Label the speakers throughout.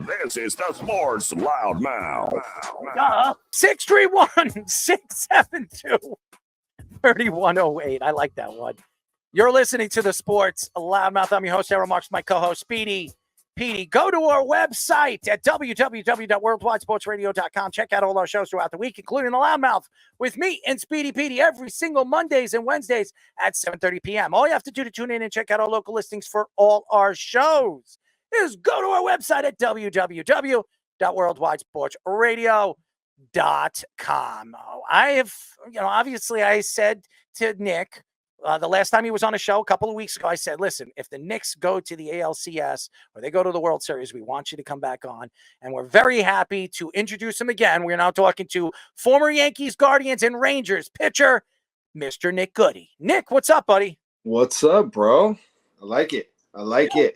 Speaker 1: This is the Sports Loudmouth.
Speaker 2: 631-672-3108. I like that one. You're listening to the Sports Loudmouth. I'm your host, Errol Marks, my co-host, Speedy Petey. Go to our website at www.worldwidesportsradio.com. Check out all our shows throughout the week, including the Loudmouth with me and Speedy Petey every single Mondays and Wednesdays at 7:30 p.m. All you have to do to tune in and check out our local listings for all our shows is go to our website at www.worldwidesportsradio.com. I have, obviously I said to Nick, the last time he was on a show a couple of weeks ago, I said, listen, if the Knicks go to the ALCS or they go to the World Series, we want you to come back on. And we're very happy to introduce him again. We're now talking to former Yankees, Guardians, and Rangers pitcher, Mr. Nick Goody. Nick, what's up, buddy?
Speaker 3: What's up, bro? I like it. It.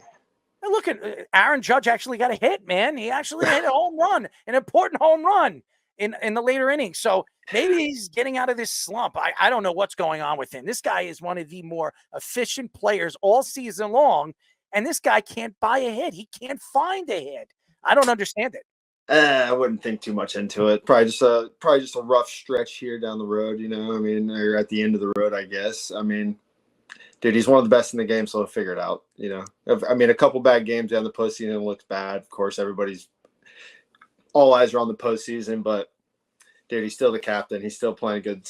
Speaker 2: Look at Aaron Judge actually got a hit, man. He actually hit a home run, an important home run in the later innings. So maybe he's getting out of this slump. I don't know what's going on with him. This guy is one of the more efficient players all season long, and this guy can't buy a hit. He can't find a hit. I don't understand it.
Speaker 3: I wouldn't think too much into it. Probably just a rough stretch here down the road, or at the end of the road, I guess. I mean, dude, he's one of the best in the game, so he'll figure it out, a couple bad games down the postseason looks bad. Of course, all eyes are on the postseason, but dude, he's still the captain. He's still playing good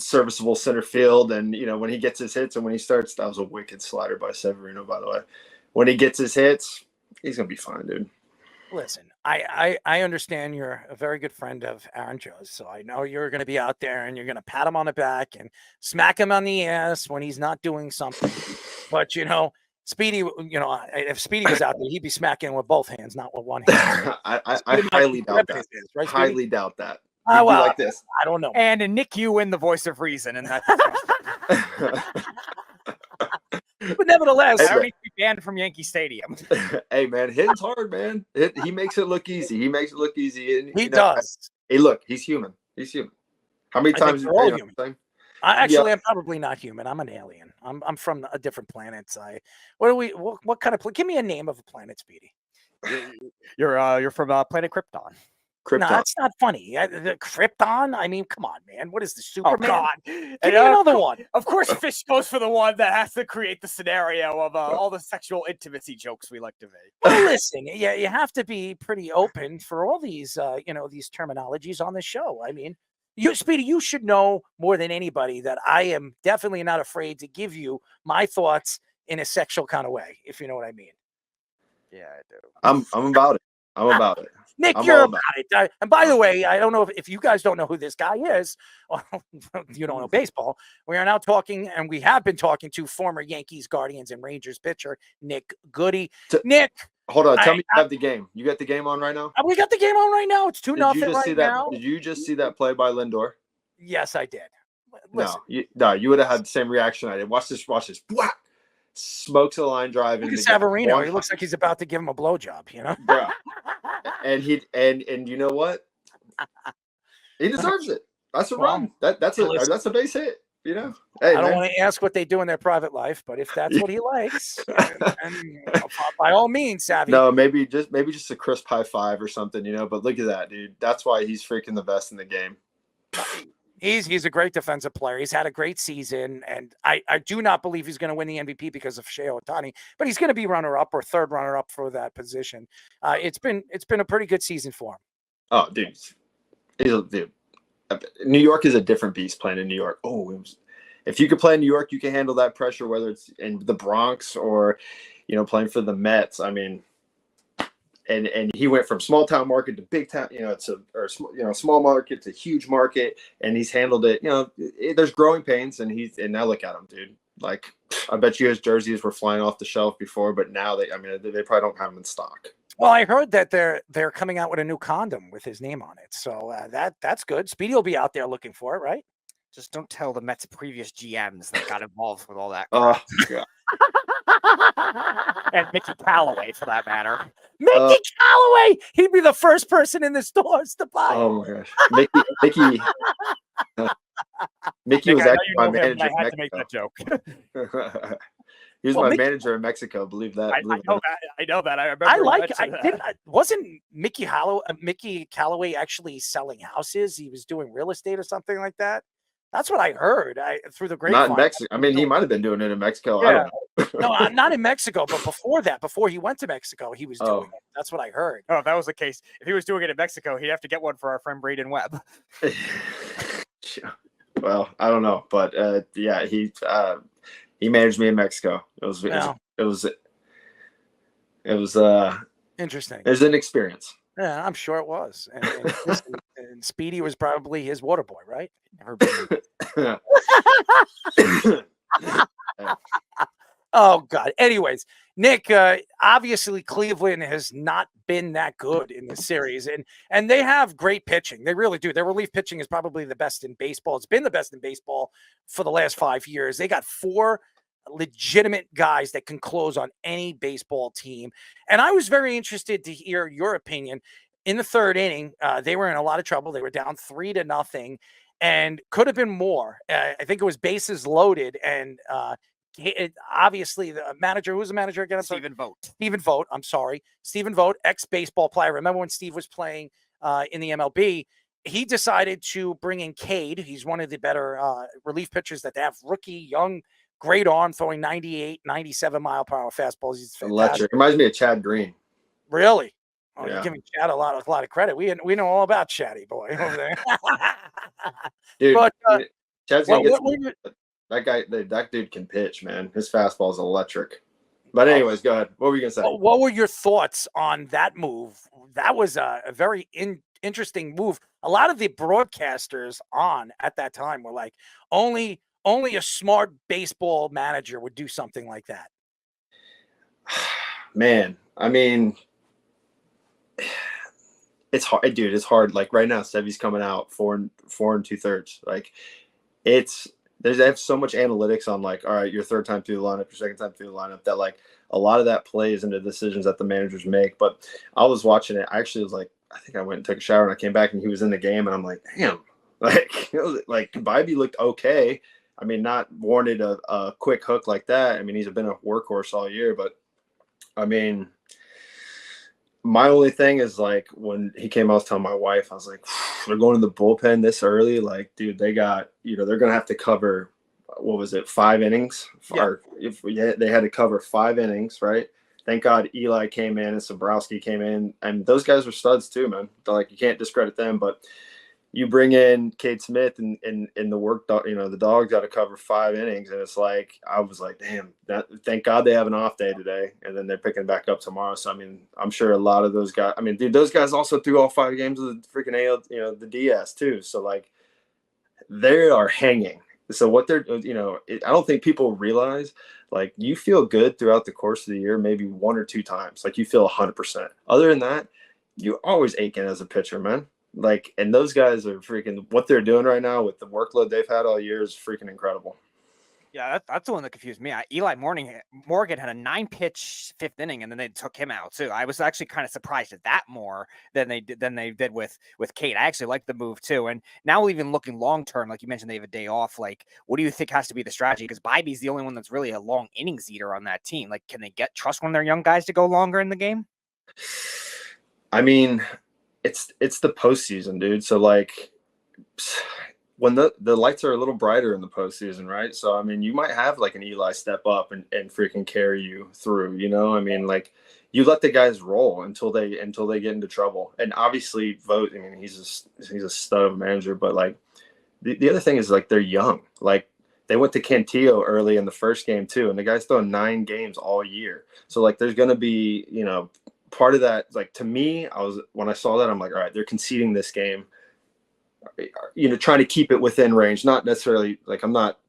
Speaker 3: serviceable center field. And, when he gets his hits and when he starts, that was a wicked slider by Severino, by the way. When he gets his hits, he's going to be fine, dude.
Speaker 2: Listen, I understand you're a very good friend of Aaron Judge, so I know you're going to be out there and you're going to pat him on the back and smack him on the ass when he's not doing something. But, Speedy, if Speedy was out there, he'd be smacking with both hands, not with one hand.
Speaker 3: I highly doubt that.
Speaker 2: Right,
Speaker 3: highly doubt that.
Speaker 2: Well,
Speaker 3: like this.
Speaker 2: I don't know.
Speaker 4: And Nick, you win the voice of reason, and that's.
Speaker 2: But nevertheless,
Speaker 4: I don't need to be banned from Yankee Stadium.
Speaker 3: Hey, man, hitting's hard, man. He makes it look easy. And,
Speaker 2: he does.
Speaker 3: Hey, look, he's human. How many times
Speaker 2: are all human? I'm probably not human. I'm an alien. I'm from a different planet. What kind of give me a name of a planet, Speedy?
Speaker 4: You're from planet Krypton.
Speaker 2: No, that's not funny. The Krypton? I mean, come on, man. What is the Superman?
Speaker 4: Oh, God.
Speaker 2: Give me another one.
Speaker 4: Of course, Fish goes for the one that has to create the scenario of all the sexual intimacy jokes we like to make.
Speaker 2: Well, listen, you have to be pretty open for all these, these terminologies on the show. I mean, Speedy, you should know more than anybody that I am definitely not afraid to give you my thoughts in a sexual kind of way, if you know what I mean.
Speaker 4: Yeah, I do.
Speaker 3: I'm about it. I'm about it.
Speaker 2: Nick, you're about it. And by the way, I don't know if you guys don't know who this guy is, or you don't know baseball. We are now talking, and we have been talking to former Yankees, Guardians, and Rangers pitcher Nick Goody. Nick,
Speaker 3: hold on. Tell me you have the game. You got the game on right now?
Speaker 2: We got the game on right now. It's 2-0 right now.
Speaker 3: Did you just see that play by Lindor?
Speaker 2: Yes, I did. Listen.
Speaker 3: No, you would have had the same reaction I did. Watch this. Whack! Smokes a line drive.
Speaker 2: Look at Severino. He looks like he's about to give him a blowjob,
Speaker 3: Bro. And you know what? He deserves it. That's a run. That's a base hit. Hey,
Speaker 2: I don't want to ask what they do in their private life, but if that's what he likes, and by all means, Savvy.
Speaker 3: No, maybe just a crisp high five or something, But look at that, dude. That's why he's freaking the best in the game.
Speaker 2: He's a great defensive player. He's had a great season, and I do not believe he's going to win the MVP because of Shohei Ohtani, but he's going to be runner-up or third runner-up for that position. It's been a pretty good season for him.
Speaker 3: Oh, dude. New York is a different beast playing in New York. If you could play in New York, you can handle that pressure, whether it's in the Bronx or, playing for the Mets. I mean, and he went from small town market to big town, small market to huge market, and he's handled it. There's growing pains, and now look at him, dude. Like, I bet you his jerseys were flying off the shelf before, but now they probably don't have them in stock.
Speaker 2: Well, I heard that they're coming out with a new condom with his name on it, so that's good. Speedy will be out there looking for it, right?
Speaker 4: Just don't tell the Mets' previous GMs that got involved with all that.
Speaker 3: Oh, God.
Speaker 4: And Mickey Callaway, for that matter.
Speaker 2: Mickey Callaway! He'd be the first person in the stores to buy it.
Speaker 3: Oh, my gosh. Mickey was actually my manager.
Speaker 4: I had to make that joke.
Speaker 3: He was
Speaker 2: Well,
Speaker 3: my
Speaker 2: Mickey,
Speaker 3: manager in Mexico. Believe that.
Speaker 4: I
Speaker 3: Believe it or
Speaker 4: know
Speaker 3: not.
Speaker 4: that. I know that. I remember.
Speaker 2: I
Speaker 4: you
Speaker 2: like.
Speaker 4: mentioned that.
Speaker 2: Didn't wasn't Mickey Callaway actually selling houses? He was doing real estate or something like that. That's what I heard. Through the
Speaker 3: Not in
Speaker 2: grapevine.
Speaker 3: Mexico. I mean, he might have been doing it in Mexico. I
Speaker 2: Yeah.
Speaker 3: don't know.
Speaker 2: No, not in Mexico, but before that, before he went to Mexico, he was doing
Speaker 3: Oh.
Speaker 2: it. That's what I heard.
Speaker 4: Oh, if that was the case, if he was doing it in Mexico, he'd have to get one for our friend Braden Webb.
Speaker 3: Well, I don't know, but yeah, he managed me in Mexico. It was
Speaker 2: Interesting.
Speaker 3: an experience.
Speaker 2: Yeah, I'm sure it was. And Speedy was probably his water boy, right? Never been. Oh God. Anyways, Nick, obviously Cleveland has not been that good in this series, and they have great pitching. They really do. Their relief pitching is probably the best in baseball. It's been the best in baseball for the last 5 years. They got 4 legitimate guys that can close on any baseball team. And I was very interested to hear your opinion. In the 3rd inning, they were in a lot of trouble. They were down 3-0 and could have been more. I think it was bases loaded, and obviously the manager, who's the manager again?
Speaker 4: Stephen Vogt.
Speaker 2: Stephen Vogt. I'm sorry. Stephen Vogt, ex-baseball player. Remember when Steve was playing in the MLB? He decided to bring in Cade. He's one of the better relief pitchers that they have. Rookie, young, great arm, throwing 98, 97 mile per hour fastballs. He's fantastic.
Speaker 3: Electric. Reminds me of Chad Green.
Speaker 2: Really? Oh,
Speaker 3: Yeah.
Speaker 2: You're giving Chad a lot of credit. We know all about Chatty boy over there.
Speaker 3: Dude,
Speaker 2: But
Speaker 3: Chad's gonna get
Speaker 2: what
Speaker 3: that guy. That dude can pitch, man. His fastball is electric. But anyways, go ahead. What were you gonna say?
Speaker 2: what were your thoughts on that move? That was a very interesting move. A lot of the broadcasters on at that time were like, only a smart baseball manager would do something like that.
Speaker 3: Man, I mean, it's hard, dude. It's hard. Like right now, Sevy's coming out 4 2/3. Like they have so much analytics on like, all right, your 3rd time through the lineup, your 2nd time through the lineup, that like a lot of that plays into decisions that the managers make. But I was watching it. I actually was like, I think I went and took a shower and I came back and he was in the game and I'm like, damn, like Bybee looked okay. I mean, not warranted a quick hook like that. I mean, he's been a workhorse all year, but I mean, my only thing is like when he came, I was telling my wife, I was like, they're going to the bullpen this early. Like, dude, they got, they're going to have to cover, what was it, 5 innings?
Speaker 2: Yeah.
Speaker 3: They had to cover 5 innings, right? Thank God Eli came in and Sobrowski came in. And those guys were studs too, man. They're like, you can't discredit them, but you bring in Cade Smith and the work, the dog's got to cover 5 innings. And it's like, I was like, damn, thank God they have an off day today. And then they're picking back up tomorrow. So, I mean, I'm sure a lot of those guys, I mean, dude, those guys also threw all 5 games of the freaking AL, the DS too. So like they are hanging. So what they're, I don't think people realize, like, you feel good throughout the course of the year, maybe 1 or 2 times. Like you feel 100%. Other than that, you're always aching as a pitcher, man. Like, and those guys are freaking, what they're doing right now with the workload they've had all year is freaking incredible.
Speaker 4: Yeah, that's the one that confused me. Eli Morgan had a 9-pitch 5th inning, and then they took him out too. I was actually kind of surprised at that more than they did with Cade. I actually like the move too. And now even looking long term, like you mentioned, they have a day off. Like, what do you think has to be the strategy? Because Bybee's the only one that's really a long innings eater on that team. Like, can they trust one of their young guys to go longer in the game?
Speaker 3: I mean, it's the postseason, dude. So like when the lights are a little brighter in the postseason, right? So I mean, you might have like an Eli step up and freaking carry you through. I mean, like you let the guys roll until they get into trouble. And obviously, Vogt. I mean, he's a stud of a manager. But like the other thing is like they're young. Like they went to Cantillo early in the first game too, and the guy's thrown 9 games all year. So like there's gonna be part of that, like to me, when I saw that, I'm like, all right, they're conceding this game, trying to keep it within range. Not necessarily like I'm not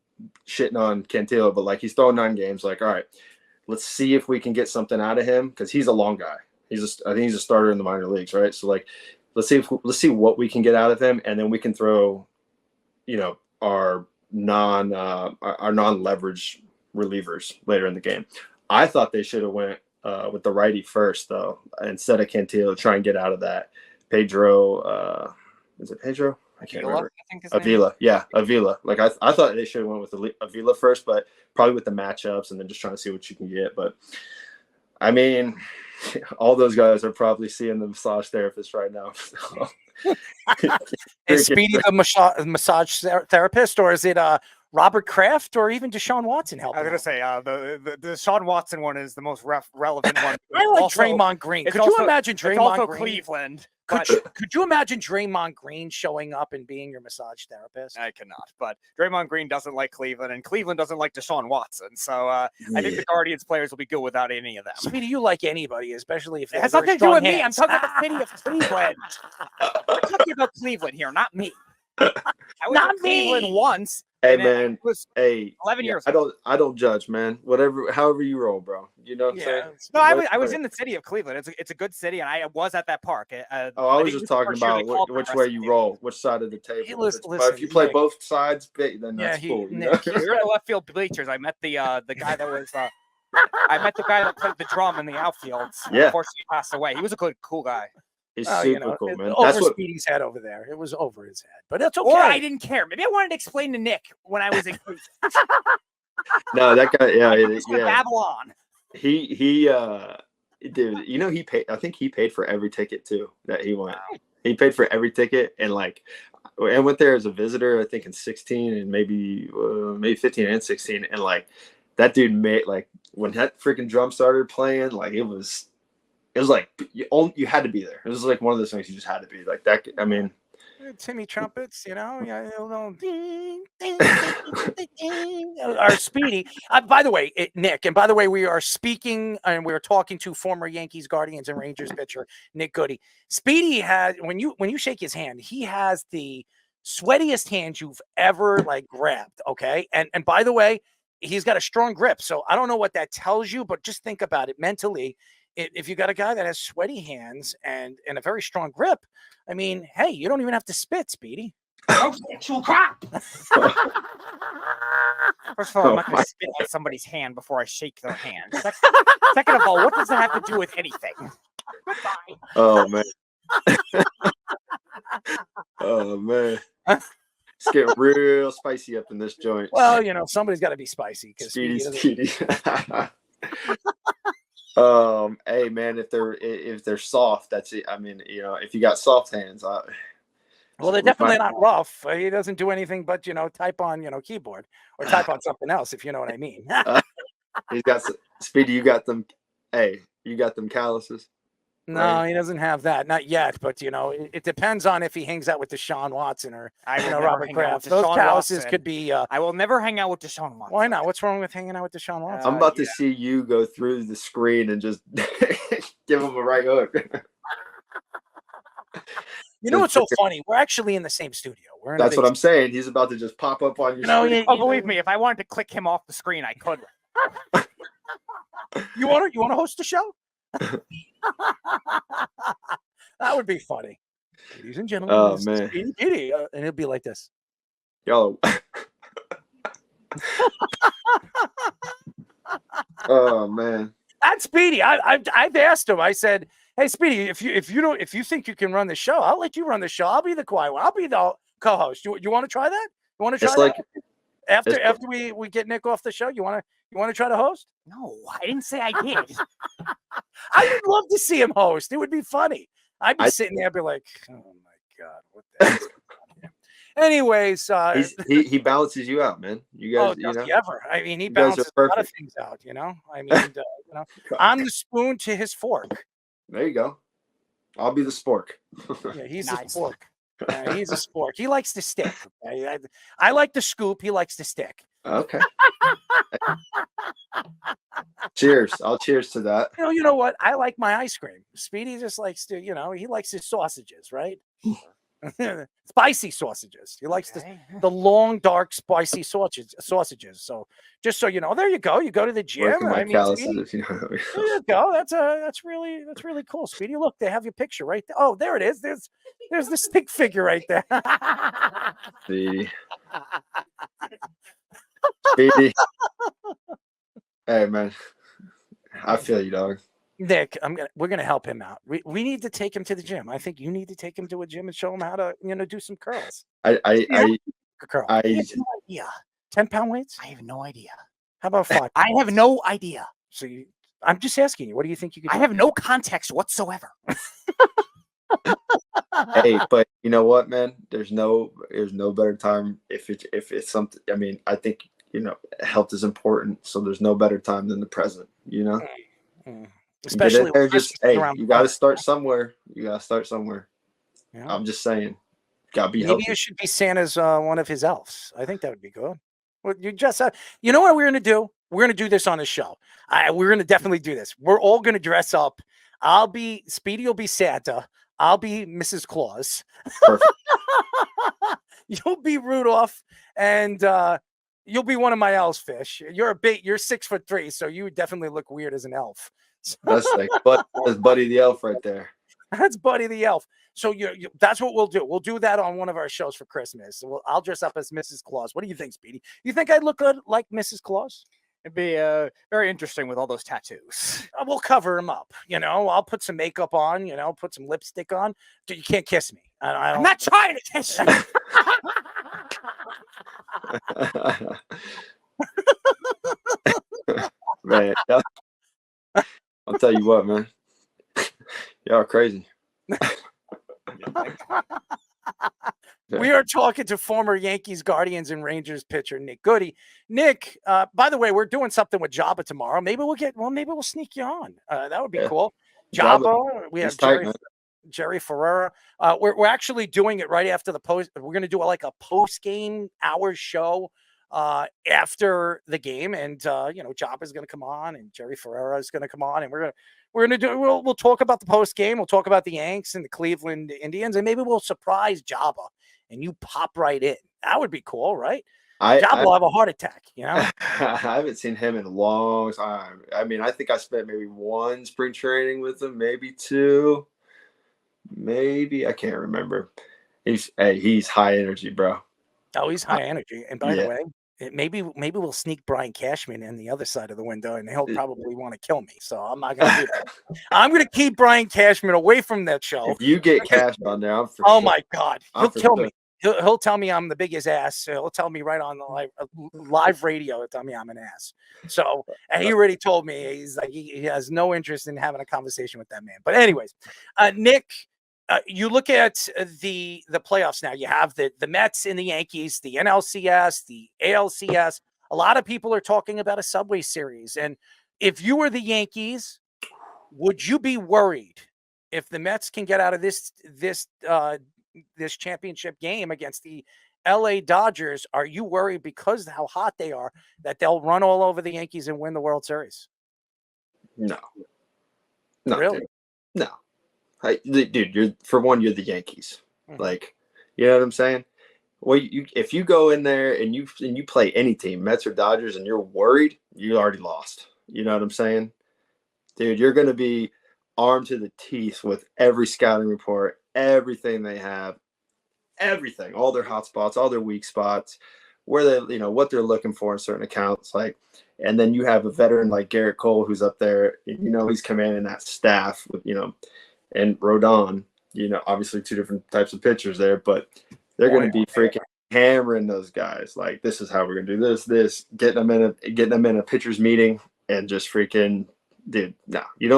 Speaker 3: shitting on Cantillo, but like he's throwing 9 games. Like, all right, let's see if we can get something out of him because he's a long guy. I think he's a starter in the minor leagues, right? So like, let's see what we can get out of him, and then we can throw, our non-leverage relievers later in the game. I thought they should have went with the righty first, though, instead of Cantillo, try and get out of that. Pedro, is it Pedro? I can't
Speaker 4: Avila,
Speaker 3: remember.
Speaker 4: I think his name is.
Speaker 3: Avila, yeah, Avila. Like I thought they should have went with Avila first, but probably with the matchups and then just trying to see what you can get. But I mean, all those guys are probably seeing the massage therapist right now.
Speaker 2: Is Speedy the massage therapist, or is it Robert Kraft, or even Deshaun Watson
Speaker 4: I
Speaker 2: helping?
Speaker 4: was gonna say the Sean Watson one is the most relevant one.
Speaker 2: I like
Speaker 4: Also,
Speaker 2: Draymond Green.
Speaker 4: it's
Speaker 2: Could you
Speaker 4: also-
Speaker 2: imagine
Speaker 4: It's
Speaker 2: Draymond
Speaker 4: also
Speaker 2: Green?
Speaker 4: Cleveland.
Speaker 2: Could you imagine Draymond Green showing up and being your massage therapist?
Speaker 4: I cannot. But Draymond Green doesn't like Cleveland, and Cleveland doesn't like Deshaun Watson. So I think the Guardians players will be good without any of them.
Speaker 2: Speedy, you like anybody, especially if
Speaker 4: It has nothing to do with me. I'm talking about the city of Cleveland. I'm talking about Cleveland here, not me. I was
Speaker 2: Not
Speaker 4: in Cleveland
Speaker 2: me.
Speaker 4: once.
Speaker 3: Hey
Speaker 4: and it
Speaker 3: man,
Speaker 4: was
Speaker 3: hey,
Speaker 4: 11 years
Speaker 3: I don't judge, man. However you roll, bro. You know what I'm saying?
Speaker 4: No, I was in the city of Cleveland. It's a good city, and I was at that park.
Speaker 3: I was just talking about which way you roll, which side of the table. But if you play both sides, then that's cool. You know?
Speaker 4: You're in the left field bleachers. I met the guy that was. I met the guy that played the drum in the outfield.
Speaker 3: Yeah.
Speaker 4: Unfortunately, he passed away. He was a cool guy.
Speaker 3: He's super cool, man.
Speaker 2: Over
Speaker 3: That's what
Speaker 2: Speedy's head over there. It was over his head, but that's okay.
Speaker 4: Or I didn't care. Maybe I wanted to explain to Nick when I was in
Speaker 3: No, that guy, yeah.
Speaker 4: Babylon.
Speaker 3: He dude, you know he paid. I think he paid for every ticket too that he went.
Speaker 4: Wow.
Speaker 3: He paid for every ticket, and like, I went there as a visitor. I think in 16 and maybe 15 and 16, and like that dude made like when that freaking drum started playing, like it was like you had to be there. It was like one of those things you just had to be like that. I mean,
Speaker 2: Timmy trumpets, you know, ding, ding, ding, ding, our Speedy. By the way, Nick, and by the way, we are speaking and we're talking to former Yankees, Guardians, and Rangers pitcher Nick Goody. Speedy has when you shake his hand, he has the sweatiest hand you've ever like grabbed. Okay, and by the way, he's got a strong grip. So I don't know what that tells you, but just think about it mentally. If you got a guy that has sweaty hands and a very strong grip, I mean, hey, you don't even have to spit, Speedy. Actual crap.
Speaker 4: First of all, I'm not going to spit on somebody's hand before I shake their hand. Second of all, what does that have to do with anything? Goodbye.
Speaker 3: Oh man. Oh man. It's getting real spicy up in this joint.
Speaker 2: Well, you know, somebody's got to be spicy because
Speaker 3: Speedy. Hey man, if they're soft, that's it. I mean, you know, if you got soft hands,
Speaker 2: well, they're definitely not rough. He doesn't do anything but, you know, type on, you know, keyboard or type on something else, if you know what I mean.
Speaker 3: He's got Speedy. You got them. Hey, you got them calluses.
Speaker 2: No,
Speaker 3: right?
Speaker 2: he doesn't have that, not yet. But you know, it depends on if he hangs out with Deshaun Watson or Robert Kraft. Those calluses could be.
Speaker 4: I will never hang out with Deshaun Watson.
Speaker 2: Why not? What's wrong with hanging out with Deshaun Watson?
Speaker 3: I'm about to see you go through the screen and just give him a right hook.
Speaker 2: You know what's so funny? We're actually in the same studio.
Speaker 3: That's what I'm saying. He's about to just pop up on your screen.
Speaker 4: Believe me, if I wanted to click him off the screen, I could.
Speaker 2: You want to host the show? That would be funny. Ladies and gentlemen,
Speaker 3: oh man,
Speaker 2: and it'll be like this.
Speaker 3: Y'all. Oh man,
Speaker 2: that's Speedy. I've asked him. I said, "Hey, Speedy, if you think you can run the show, I'll let you run the show. I'll be the quiet one. I'll be the co-host. You want to try that? You want to try that? After we get Nick off the show, you want to try to host?
Speaker 4: No, I didn't say I did.
Speaker 2: I would love to see him host. It would be funny. I'd be sitting there, I'd be like, oh my god, what the heck is going on here? Anyways,
Speaker 3: he balances you out, man. You guys,
Speaker 2: does he ever? I mean, he balances a lot of things out. You know, I mean, you know, I'm the spoon to his fork.
Speaker 3: There you go. I'll be the spork.
Speaker 2: Yeah, he's the spork. He's a spork. He likes to stick. Okay? I like the scoop. He likes to stick.
Speaker 3: Okay. Cheers. I'll cheers to that.
Speaker 2: You know what? I like my ice cream. Speedy just likes to, you know, he likes his sausages, right? Spicy sausages. He likes the long, dark, spicy sausages. So just so you know, there you go. You go to the gym. Speedy,
Speaker 3: if you know.
Speaker 2: There you go. That's really cool, Speedy. Look, they have your picture right there. Oh, there it is. There's the stick figure right there.
Speaker 3: Speedy. Hey man, I feel you, dog.
Speaker 2: Nick, we're gonna help him out. We need to take him to the gym. I think you need to take him to a gym and show him how to do some curls. Curl. I have no idea. 10-pound weights?
Speaker 4: I have no idea.
Speaker 2: How about 5?
Speaker 4: I have no idea.
Speaker 2: So I'm just asking you. What do you think you could do?
Speaker 4: I have no context whatsoever.
Speaker 3: Hey, but you know what, man? There's no better time if it's something. I mean, I think health is important, so there's no better time than the present.
Speaker 2: Especially
Speaker 3: there, you got to start somewhere. You got to start somewhere. Yeah. I'm just saying, got to be healthy.
Speaker 2: Maybe you should be Santa's one of his elves. I think that would be good. Well, you just you know what we're gonna do? We're gonna do this on the show. We're gonna definitely do this. We're all gonna dress up. Speedy will be Santa. I'll be Mrs. Claus.
Speaker 3: Perfect.
Speaker 2: You'll be Rudolph, and you'll be one of my elves, Fish. You're 6'3", so you would definitely look weird as an elf.
Speaker 3: That's that's Buddy the Elf right there.
Speaker 2: That's Buddy the Elf. So that's what we'll do. We'll do that on one of our shows for Christmas. So I'll dress up as Mrs. Claus. What do you think, Speedy? You think I'd look good like Mrs. Claus?
Speaker 4: It'd be very interesting with all those tattoos.
Speaker 2: We'll cover him up. I'll put some makeup on. Put some lipstick on. You can't kiss me.
Speaker 4: I'm not trying to kiss you.
Speaker 3: Man, I'll tell you what, man. Y'all are crazy.
Speaker 2: We are talking to former Yankees, Guardians, and Rangers pitcher Nick Goody. Nick, by the way, we're doing something with Jabba tomorrow. Maybe we'll sneak you on. That would be cool. Jabba, we have Jerry Ferrera. We're actually doing it right after the post. We're going to do a post-game hour show after the game, and Jabba is going to come on, and Jerry Ferrera is going to come on, and we'll talk about the post game. We'll talk about the Yanks and the Cleveland Indians, and maybe we'll surprise Jabba and you pop right in. That would be cool, right? Jabba will have a heart attack.
Speaker 3: I haven't seen him in a long time. I mean, I think I spent maybe 1 spring training with him, maybe 2, maybe I can't remember. He's high energy, bro.
Speaker 2: Oh, he's high energy. And by the way, maybe we'll sneak Brian Cashman in the other side of the window, and he'll probably want to kill me. So I'm not going to do that. I'm going to keep Brian Cashman away from that show.
Speaker 3: If you get Cash on there,
Speaker 2: my God, he'll kill me. He'll tell me I'm the biggest ass. He'll tell me right on the live radio. He'll tell me I'm an ass. So, and he already told me he's like he has no interest in having a conversation with that man. But anyways, Nick. You look at the playoffs now. You have the Mets and the Yankees, the NLCS, the ALCS. A lot of people are talking about a Subway Series. And if you were the Yankees, would you be worried if the Mets can get out of this championship game against the LA Dodgers? Are you worried because of how hot they are that they'll run all over the Yankees and win the World Series?
Speaker 3: No.
Speaker 2: Really?
Speaker 3: Dude. No. Dude, you're the Yankees. Like, you know what I'm saying? Well, if you go in there and you play any team, Mets or Dodgers, and you're worried, you already lost. You know what I'm saying? Dude, you're going to be armed to the teeth with every scouting report, everything they have, everything, all their hot spots, all their weak spots, where they, what they're looking for in certain accounts. And then you have a veteran like Garrett Cole who's up there, he's commanding that staff with, and Rodon, obviously 2 different types of pitchers there, but they're going to be freaking hammering those guys. Like, this is how we're going to do this, getting them in a pitcher's meeting and just freaking, dude, no, you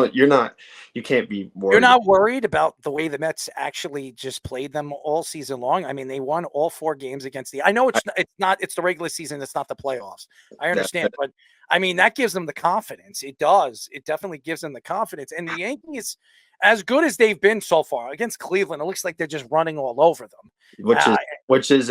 Speaker 3: can't be worried.
Speaker 2: You're not worried about the way the Mets actually just played them all season long. I mean, they won all 4 games against I know it's the regular season. It's not the playoffs. I understand, but I mean, that gives them the confidence. It does. It definitely gives them the confidence. And the Yankees, as good as they've been so far against Cleveland, it looks like they're just running all over them,
Speaker 3: which is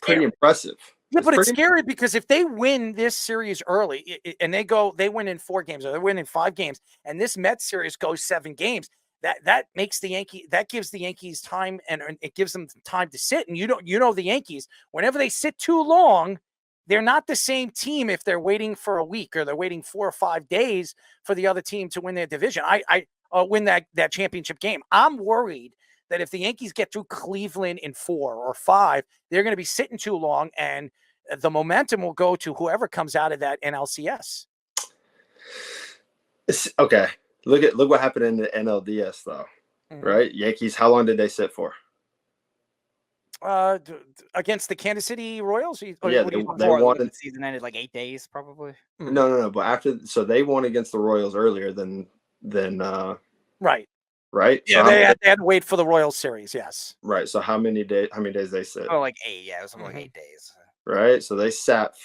Speaker 3: pretty impressive.
Speaker 2: Yeah, but it's scary because if they win this series early and they win in 4 games or they win in 5 games, and this Mets series goes 7 games, that gives the Yankees time and it gives them time to sit. And the Yankees, whenever they sit too long, they're not the same team if they're waiting for a week or they're waiting 4 or 5 days for the other team to win their division. I win that championship game. I'm worried that if the Yankees get through Cleveland in 4 or 5, they're going to be sitting too long, and the momentum will go to whoever comes out of that NLCS.
Speaker 3: Okay, look what happened in the NLDS though, right? Yankees. How long did they sit for?
Speaker 2: Against the Kansas City Royals.
Speaker 3: Yeah, they won.
Speaker 4: The season ended like 8 days, probably.
Speaker 3: No. But so they won against the Royals earlier than
Speaker 2: right.
Speaker 3: Right.
Speaker 2: Yeah,
Speaker 3: so
Speaker 2: they had to wait for the Royals series. Yes.
Speaker 3: Right. So how many days they sit?
Speaker 4: Oh, like 8. Yeah, it was something like 8 days.
Speaker 3: Right. So they sat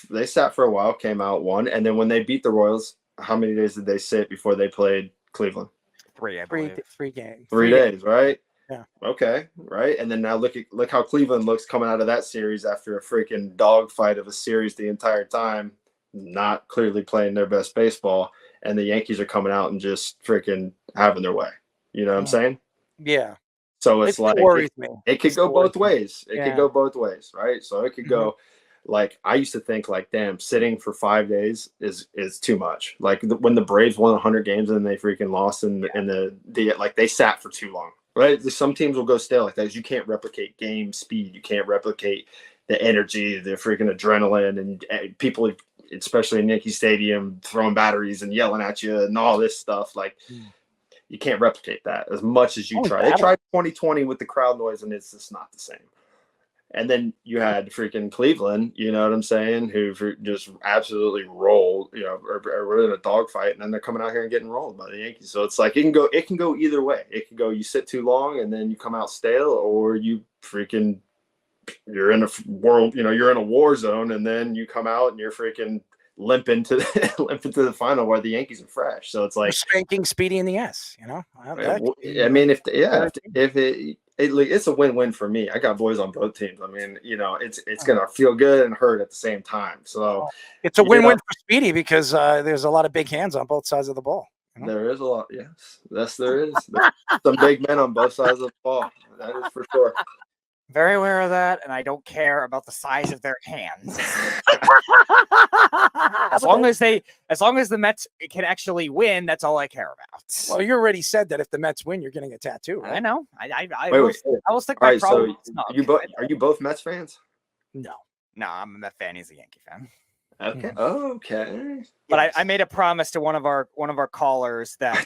Speaker 3: for a while, came out, won, and then when they beat the Royals, how many days did they sit before they played Cleveland?
Speaker 4: 3, I believe.
Speaker 2: 3 games.
Speaker 3: 3 days, right?
Speaker 2: Yeah.
Speaker 3: Okay. Right. And then now look how Cleveland looks coming out of that series after a freaking dogfight of a series the entire time, not clearly playing their best baseball, and the Yankees are coming out and just freaking having their way. You know what I'm saying?
Speaker 2: Yeah.
Speaker 3: So it's like it could go both ways. It could go both ways, right? So it could go like I used to think like, damn, sitting for 5 days is too much. Like when the Braves won 100 games and they freaking lost in the like they sat for too long, right? Some teams will go stale like that. You can't replicate game speed. You can't replicate the energy, the freaking adrenaline, and people, especially in Yankee Stadium, throwing batteries and yelling at you and all this stuff. Like you can't replicate that as much as you try. They tried 2020 with the crowd noise, and it's just not the same. And then you had freaking Cleveland, you know what I'm saying, who just absolutely rolled, you know, or were in a dogfight, and then they're coming out here and getting rolled by the Yankees. So it's like it can go either way. It can go you sit too long and then you come out stale, or you're in a world, you know, you're in a war zone, and then you come out and you're freaking limping to the final where the Yankees are fresh. So it's like
Speaker 2: spanking Speedy in the ass, you know.
Speaker 3: I mean, it's a win-win for me. I got boys on both teams. I mean, you know, it's gonna feel good and hurt at the same time. So
Speaker 2: it's a win-win for Speedy because there's a lot of big hands on both sides of the ball.
Speaker 3: You know? There is a lot. Yes, there is. There's some big men on both sides of the ball. That is for sure.
Speaker 4: Very aware of that, and I don't care about the size of their hands. as long as the Mets can actually win, that's all I care about.
Speaker 2: Well, you already said that if the Mets win, you're getting a tattoo, right?
Speaker 4: I know. I will stick
Speaker 3: my
Speaker 4: my problem.
Speaker 3: So are you both Mets fans?
Speaker 4: No, I'm a Met fan. He's a Yankee fan.
Speaker 3: Okay. Okay.
Speaker 4: But I made a promise to one of our callers that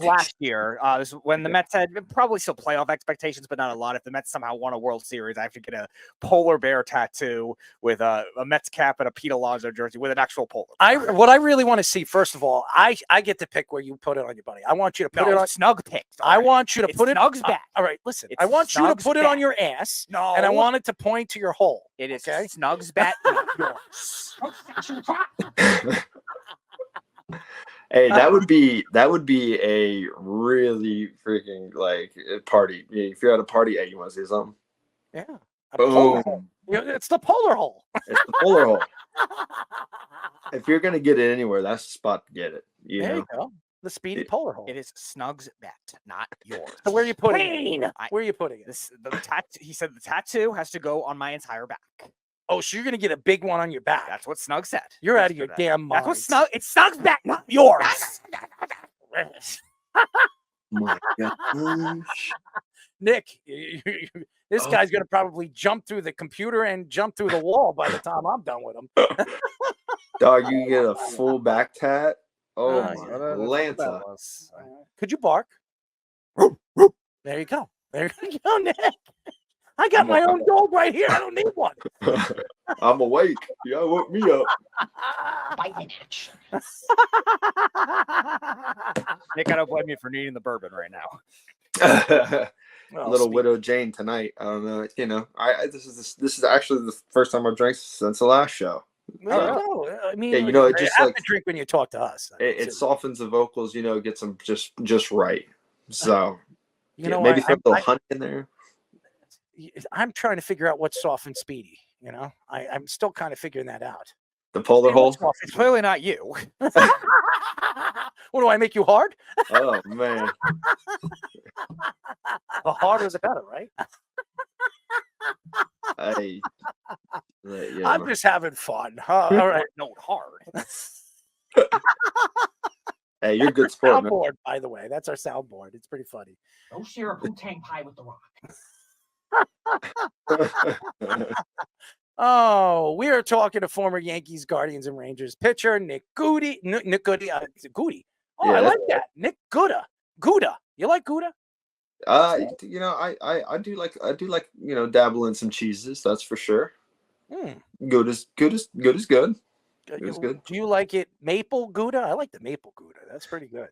Speaker 4: last year, when the Mets had probably still playoff expectations, but not a lot. If the Mets somehow won a World Series, I have to get a polar bear tattoo with a Mets cap and a Pete Alonso jersey with an actual polar bear.
Speaker 2: What I really want to see, first of all, I get to pick where you put it on your buddy. I want you to put it on
Speaker 4: snug pick.
Speaker 2: I want you to put it
Speaker 4: Snug's back.
Speaker 2: All right, listen. I want you to put it on your ass.
Speaker 4: No,
Speaker 2: and I want it to point to your hole.
Speaker 4: It is Snug's bat, not yours.
Speaker 3: Hey, that would be a really freaking like party. If you're at a party, hey, you want to see something?
Speaker 2: Yeah. Boom. It's the polar hole.
Speaker 3: It's the polar hole. If you're gonna get it anywhere, that's the spot to get it.
Speaker 2: There you go. The Speedy polar hole.
Speaker 4: It is Snug's bat, not yours.
Speaker 2: So where are you putting it? Where are you putting it?
Speaker 4: He said the tattoo has to go on my entire back.
Speaker 2: Oh, so you're gonna get a big one on your back?
Speaker 4: That's what Snug said.
Speaker 2: You're out of your damn mind.
Speaker 4: That's what Snug. It's Snug's back, not yours.
Speaker 3: My gosh.
Speaker 2: Nick, this guy's gonna probably jump through the computer and jump through the wall by the time I'm done with him.
Speaker 3: Dog, you can get a full back tat. Oh, my Atlanta.
Speaker 2: Could you bark? There you go. There you go, Nick. I got my own dog right here. I don't need one.
Speaker 3: I'm awake. You gotta woke me up.
Speaker 4: Nick, I don't blame you for needing the bourbon right now.
Speaker 3: Little Widow Jane tonight. I don't know. You know, this is actually the first time I've drank since the last show.
Speaker 2: No, I mean,
Speaker 3: yeah, you know, it just
Speaker 2: have
Speaker 3: like
Speaker 2: to drink when you talk to us.
Speaker 3: It softens the vocals. You know, gets them just right. So
Speaker 2: you know,
Speaker 3: maybe throw a little honey in there.
Speaker 2: I'm trying to figure out what softens Speedy. You know, I'm still kind of figuring that out.
Speaker 3: The polar hole.
Speaker 4: It's clearly not you.
Speaker 2: What do I make you hard?
Speaker 3: Oh man,
Speaker 2: the harder the better, right? I'm just having fun. Huh? All right,
Speaker 4: no hard.
Speaker 3: Hey, you're a good sport, man.
Speaker 2: Soundboard, by the way. That's our soundboard. It's pretty funny.
Speaker 4: Go share a Wu-Tang pie with the Rock.
Speaker 2: Oh, we are talking to former Yankees, Guardians, and Rangers pitcher Nick Goody. Goody. Oh,
Speaker 3: Yeah.
Speaker 2: I like that. Nick Gouda. Gouda. You like Gouda?
Speaker 3: You know, I do like dabble in some cheeses. That's for sure.
Speaker 2: Mm.
Speaker 3: Good is good. Good is good. Good is good.
Speaker 2: Do you like it maple Gouda? I like the maple Gouda. That's pretty good.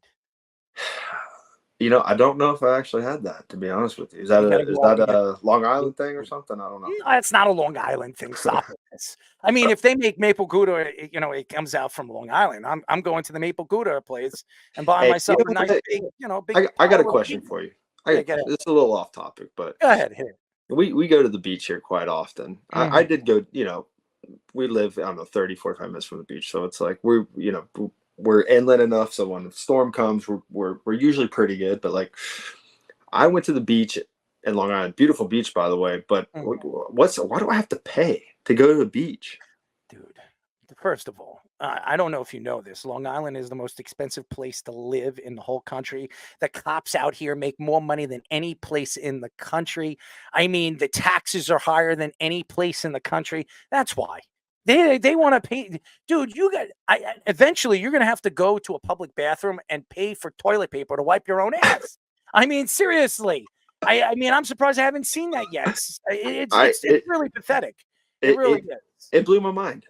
Speaker 3: You know, I don't know if I actually had that, to be honest with you. Is that
Speaker 2: You gotta go out and get
Speaker 3: a Long Island thing or something? I don't know.
Speaker 2: No, it's not a Long Island thing. Stop this. I mean, if they make maple Gouda, it comes out from Long Island. I'm going to the maple Gouda place and buying
Speaker 3: Hey,
Speaker 2: myself
Speaker 3: you
Speaker 2: a
Speaker 3: know
Speaker 2: nice
Speaker 3: what?
Speaker 2: big.
Speaker 3: I got a
Speaker 2: pile of
Speaker 3: question
Speaker 2: Gouda.
Speaker 3: for you.
Speaker 2: Yeah, get it.
Speaker 3: It's a little off topic, but
Speaker 2: Go ahead. Hit it.
Speaker 3: we go to the beach here quite often. I did go, you know, we live, I don't know, 30, 45 minutes from the beach. So it's like we're inland enough. So when the storm comes, we're usually pretty good. But like, I went to the beach in Long Island, beautiful beach, by the way. But why do I have to pay to go to the beach?
Speaker 2: Dude, first of all, I don't know if you know this. Long Island is the most expensive place to live in the whole country. The cops out here make more money than any place in the country. I mean, the taxes are higher than any place in the country. That's why. They want to pay. Dude, eventually you're going to have to go to a public bathroom and pay for toilet paper to wipe your own ass. I mean, seriously. I mean, I'm surprised I haven't seen that yet. It's really pathetic. It really is.
Speaker 3: It blew my mind.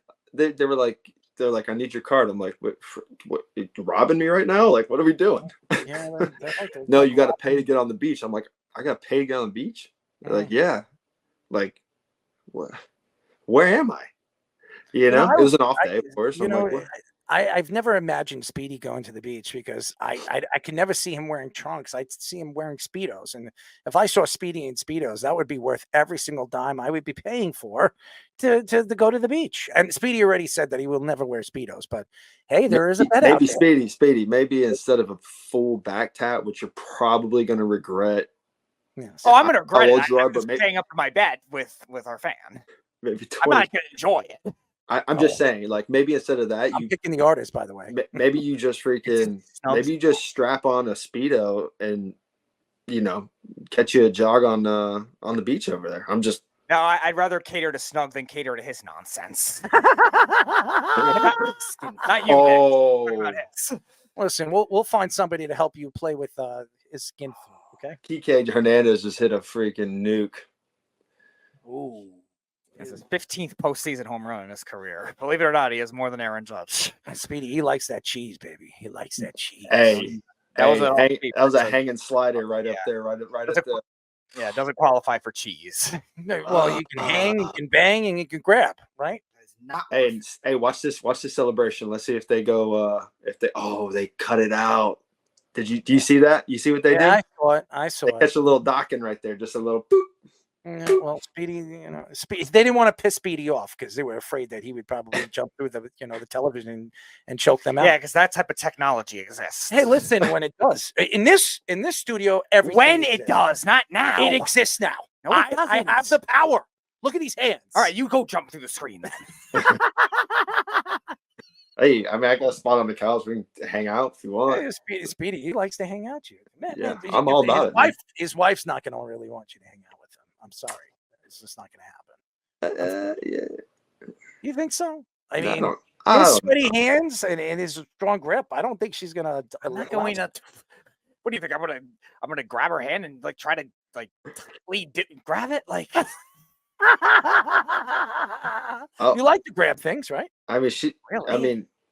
Speaker 3: They're like, I need your card. I'm like, what, you robbing me right now? Like, what are we doing?
Speaker 2: Yeah,
Speaker 3: no, you got to pay to get on the beach. I'm like, I got to pay to get on the beach? They're like, yeah. Like, what? Where am I? You know, it was an off day, of course.
Speaker 2: I've never imagined Speedy going to the beach because I can never see him wearing trunks. I'd see him wearing Speedos. And if I saw Speedy in Speedos, that would be worth every single dime I would be paying for to go to the beach. And Speedy already said that he will never wear Speedos. But hey, there is a bet out there.
Speaker 3: Speedy, maybe instead of a full back tat, which you're probably going to regret.
Speaker 4: Yes. Oh, I'm going to regret
Speaker 3: it.
Speaker 4: I'm just paying up for my bet with our fan.
Speaker 3: Maybe 20.
Speaker 4: I'm not going to enjoy it.
Speaker 3: I'm just saying, like, maybe instead of that,
Speaker 2: I'm picking the artist, by the way.
Speaker 3: Maybe you just strap on a Speedo and, you know, catch you a jog on the beach over there. I'm just.
Speaker 4: No, I'd rather cater to Snug than cater to his nonsense. Not you.
Speaker 3: Oh.
Speaker 2: Listen, we'll find somebody to help you play with his skin food, okay?
Speaker 3: Kike Hernandez just hit a freaking nuke.
Speaker 2: Ooh.
Speaker 4: It's his 15th postseason home run in his career. Believe it or not, he has more than Aaron Judge.
Speaker 2: Speedy, he likes that cheese, baby. He likes that cheese.
Speaker 3: Hey, that was a hanging slider right up there, right at the.
Speaker 4: Yeah, it doesn't qualify for cheese.
Speaker 2: Well, you can hang, you can bang, and you can grab, right?
Speaker 3: Hey, watch this celebration. Let's see if they go. They cut it out. Do you see that? You see what they did?
Speaker 2: I saw it.
Speaker 3: Catch a little docking right there, just a little boop.
Speaker 2: Yeah, well, Speedy, they didn't want to piss Speedy off because they were afraid that he would probably jump through the television and choke them out.
Speaker 4: Yeah, because that type of technology exists.
Speaker 2: Hey, listen, when it does in this studio,
Speaker 4: when it does, not now.
Speaker 2: It exists now.
Speaker 4: No, it doesn't.
Speaker 2: I have the power. Look at these hands.
Speaker 4: All right, you go jump through the screen then.
Speaker 3: Hey, I mean, I got a spot on the couch. We can hang out if you want.
Speaker 2: Hey, Speedy, he likes to hang out. Man,
Speaker 3: I'm all about it.
Speaker 2: His wife's not going to really want you to hang out with him. I'm sorry. It's just not going to happen.
Speaker 3: Yeah.
Speaker 2: You think so? I mean, his sweaty hands and his strong grip. I don't think she's going to.
Speaker 4: What do you think? I'm gonna grab her hand and like try to like grab it like.
Speaker 2: You like to grab things, right?
Speaker 3: I mean,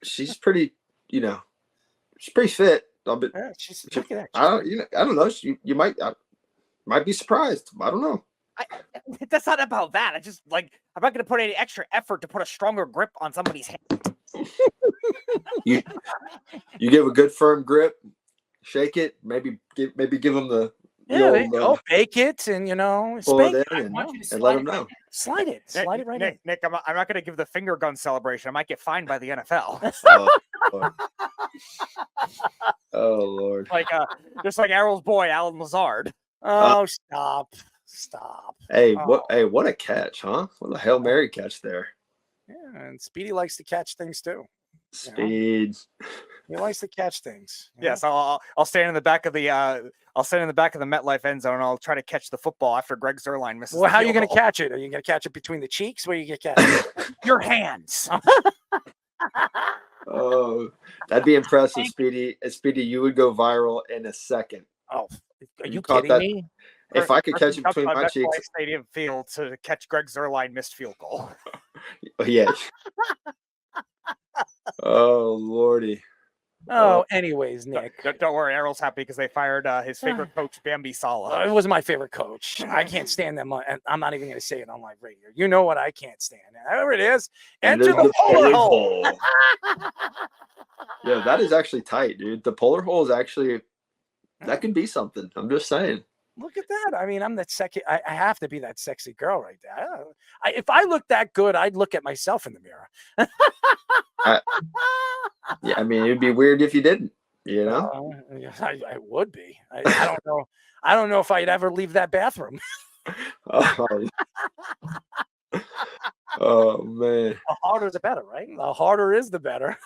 Speaker 3: she's pretty. She's pretty fit.
Speaker 2: Look at that.
Speaker 3: I don't know. You might be surprised. I don't know.
Speaker 4: That's not about that. I just I'm not going to put any extra effort to put a stronger grip on somebody's hand.
Speaker 3: you give a good firm grip, shake it, maybe give them the
Speaker 2: bake it and
Speaker 3: spank it and let them know.
Speaker 2: Slide it right in.
Speaker 4: Nick, I'm not going to give the finger gun celebration. I might get fined by the NFL.
Speaker 3: Oh Lord!
Speaker 4: Just like Errol's boy, Alan Lazard.
Speaker 2: Oh, stop!
Speaker 3: Hey, what a catch, huh? What a Hail Mary catch there.
Speaker 2: Yeah, and Speedy likes to catch things too.
Speaker 3: Speed.
Speaker 2: He likes to catch things.
Speaker 4: Yeah, so I'll stand in the back of the MetLife end zone and I'll try to catch the football after Greg Zuerlein misses.
Speaker 2: Well, how are you going to catch it? Are you going to catch it between the cheeks? Where you get catch it?
Speaker 4: Your hands.
Speaker 3: Oh, that'd be impressive, Speedy. Speedy, you would go viral in a second.
Speaker 2: Oh, are you
Speaker 3: caught
Speaker 2: kidding
Speaker 3: that?
Speaker 2: me?
Speaker 3: If I could catch
Speaker 4: Person
Speaker 3: it
Speaker 4: jumped
Speaker 3: between
Speaker 4: on
Speaker 3: my
Speaker 4: MetLife
Speaker 3: cheeks,
Speaker 4: Stadium field to catch Greg Zerline missed field goal.
Speaker 3: yeah. Oh lordy.
Speaker 2: Oh, anyways, Nick.
Speaker 4: Don't worry, Errol's happy because they fired his favorite coach, Bambi Sala.
Speaker 2: It was my favorite coach. I can't stand them. And I'm not even going to say it on live radio. You know what I can't stand. There it is. Enter the polar hole.
Speaker 3: Yeah, that is actually tight, dude. The polar hole is actually that could be something. I'm just saying.
Speaker 2: Look at that. I mean, I'm that sexy. I have to be that sexy girl right there. If I look that good, I'd look at myself in the mirror.
Speaker 3: Yeah, I mean, it'd be weird if you didn't. You know,
Speaker 2: I would be. I don't know. I don't know if I'd ever leave that bathroom.
Speaker 3: oh. Oh man,
Speaker 2: The harder the better, right? The harder is the better.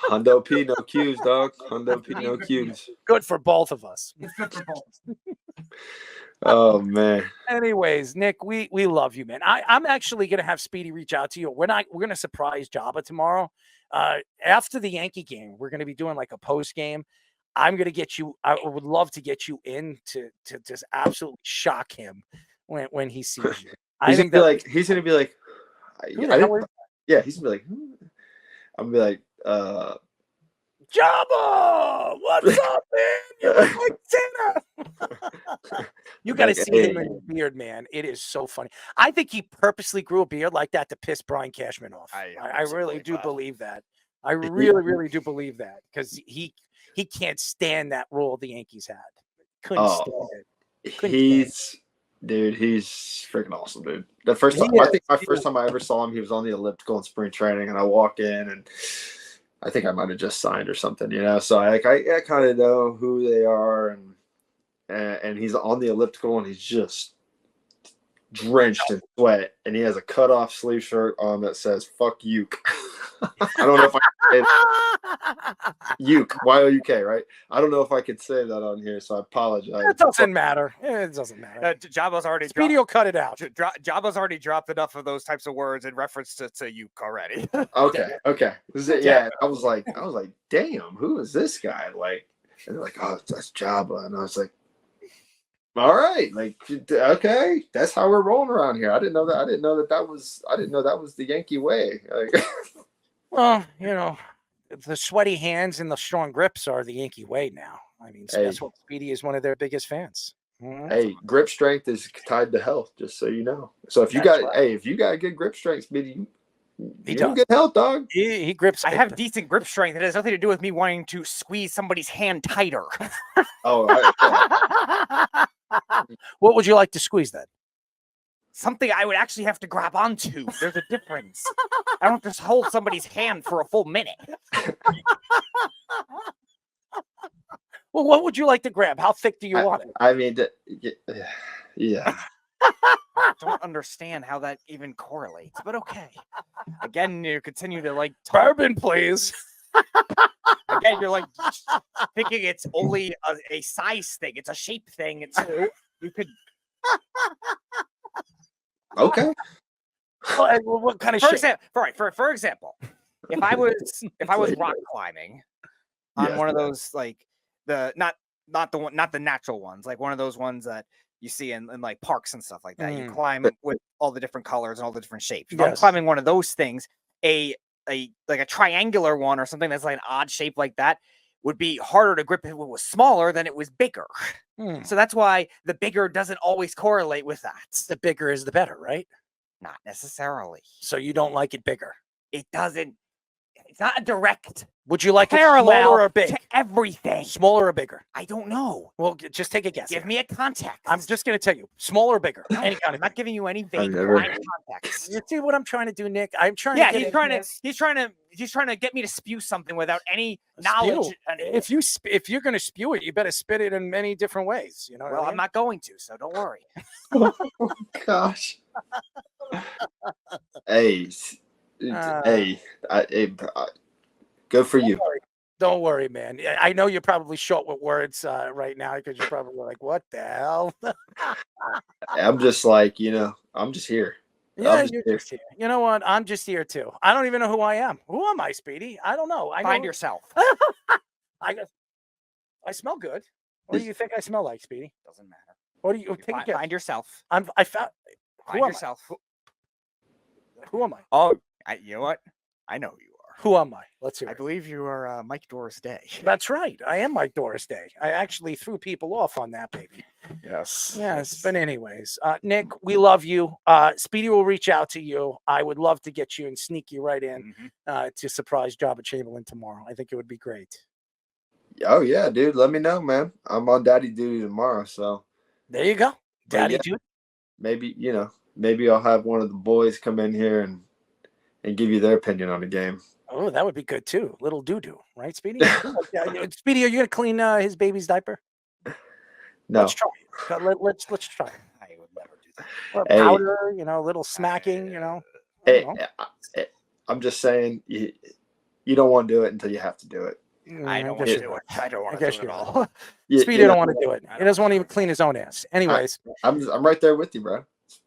Speaker 3: Hundo P, no Q's, dog. Hundo P, no Q's.
Speaker 2: Good for both of us.
Speaker 5: It's good for both.
Speaker 3: Oh man.
Speaker 2: Anyways, Nick, we love you, man. I'm actually gonna have Speedy reach out to you. We're gonna surprise Jabba tomorrow. After the Yankee game, we're gonna be doing like a post game. I'm gonna get you. I would love to get you in to just absolutely shock him when he sees you.
Speaker 3: He's gonna be like, yeah, he's gonna be like, I'm gonna be like,
Speaker 2: Jabba, what's up, man? You look like Santa. You got to see him in his beard, man. It is so funny. I think he purposely grew a beard like that to piss Brian Cashman off. I really do believe that. I really, really do believe that because he can't stand that role the Yankees had. Couldn't stand it.
Speaker 3: Dude, he's freaking awesome, dude. The first time, I think my first time I ever saw him, he was on the elliptical in spring training, and I walk in, and I think I might have just signed or something, you know. So I kind of know who they are, and he's on the elliptical, and he's just drenched in sweat, and he has a cut off sleeve shirt on that says "fuck Uke." I don't know if I can say Uke, Y-O-U-K, right? I don't know if I could say that on here, so I apologize.
Speaker 2: It doesn't matter. It doesn't matter.
Speaker 4: Jabba's already
Speaker 2: Speedy will cut it out.
Speaker 4: Jabba's already dropped enough of those types of words in reference to Uke already.
Speaker 3: Okay. Yeah, I was like, damn, who is this guy? Like, and they're like, oh, that's Jabba, and I was like, all right, like, okay, that's how we're rolling around here. I didn't know that was the Yankee way. Like,
Speaker 2: well, you know, the sweaty hands and the strong grips are the Yankee way now. I mean, that's what Speedy is one of their biggest fans. Mm-hmm.
Speaker 3: Hey, grip strength is tied to health, just so you know. So if you got good grip strength, Speedy, you don't get health, dog.
Speaker 2: He grips.
Speaker 4: I have decent grip strength. It has nothing to do with me wanting to squeeze somebody's hand tighter.
Speaker 3: Oh, all right.
Speaker 2: What would you like to squeeze then?
Speaker 4: Something I would actually have to grab onto. There's a difference. I don't just hold somebody's hand for a full minute.
Speaker 2: Well, what would you like to grab? How thick do you want it?
Speaker 3: I mean, yeah.
Speaker 4: I don't understand how that even correlates, but okay. Again, you continue to like
Speaker 2: bourbon, please.
Speaker 4: Again, you're like thinking it's only a size thing. It's a shape thing. You could.
Speaker 3: Okay.
Speaker 2: Well, what kind of shape?
Speaker 4: For example, if I was rock climbing on one of those like not the natural ones, like one of those ones that you see in like parks and stuff like that. You climb with all the different colors and all the different shapes. If I'm climbing one of those things, a triangular one or something that's like an odd shape like that would be harder to grip if it was smaller than it was bigger. So that's why the bigger doesn't always correlate with that.
Speaker 2: The bigger is the better, right?
Speaker 4: Not necessarily.
Speaker 2: So you don't like it bigger?
Speaker 4: It doesn't. It's not a direct.
Speaker 2: Would you like it
Speaker 4: parallel
Speaker 2: smaller or big?
Speaker 4: To everything.
Speaker 2: Smaller or bigger?
Speaker 4: I don't know.
Speaker 2: Well, just take a guess.
Speaker 4: Give me a context.
Speaker 2: I'm just going to tell you. Smaller or bigger?
Speaker 4: No, I'm not giving you any vague context.
Speaker 2: You see what I'm trying to do, Nick? I'm trying.
Speaker 4: Yeah, he's trying to get me to spew something without any knowledge.
Speaker 2: If you're going to spew it, you better spit it in many different ways. You know.
Speaker 4: Well, I'm not going to, so don't worry.
Speaker 3: Oh gosh. Hey, good for you.
Speaker 2: Don't worry, man. I know you're probably short with words right now because you're probably like, what the hell?
Speaker 3: I'm just like, I'm just here.
Speaker 2: Yeah,
Speaker 3: just
Speaker 2: you're
Speaker 3: here.
Speaker 2: just here. You know what? I'm just here too. I don't even know who I am. Who am I, Speedy? I don't know. I
Speaker 4: Find
Speaker 2: know.
Speaker 4: yourself.
Speaker 2: I smell good. What do you think I smell like, Speedy?
Speaker 4: Doesn't matter.
Speaker 2: What do you take a guess?
Speaker 4: Find yourself.
Speaker 2: I found.
Speaker 4: Find yourself.
Speaker 2: Who am I?
Speaker 4: Oh, you know what? I know who you are.
Speaker 2: Who am I? Let's hear
Speaker 4: I
Speaker 2: it.
Speaker 4: believe you are Mike Doris Day.
Speaker 2: That's right. I am Mike Doris Day. I actually threw people off on that, baby.
Speaker 4: Yes.
Speaker 2: Yes. But anyways, Nick, we love you. Speedy will reach out to you. I would love to get you and sneak you right in to surprise Jabba Chamberlain tomorrow. I think it would be great.
Speaker 3: Oh yeah, dude. Let me know, man. I'm on daddy duty tomorrow, so
Speaker 2: There you go. Daddy duty.
Speaker 3: Maybe, maybe I'll have one of the boys come in here and give you their opinion on the game.
Speaker 2: Oh, that would be good too. Little doo-doo, right, Speedy? Speedy, are you gonna clean his baby's diaper?
Speaker 3: No.
Speaker 2: Let's try it. Let's try it.
Speaker 4: I would never do that.
Speaker 2: Or powder, a little smacking,
Speaker 3: Hey, I'm just saying, you don't want to do it until you have to do it.
Speaker 4: I don't want to do it. I don't want to do it at all.
Speaker 2: Speedy don't want to do it. He doesn't want to even clean his own ass. Anyways,
Speaker 3: I'm right there with you, bro.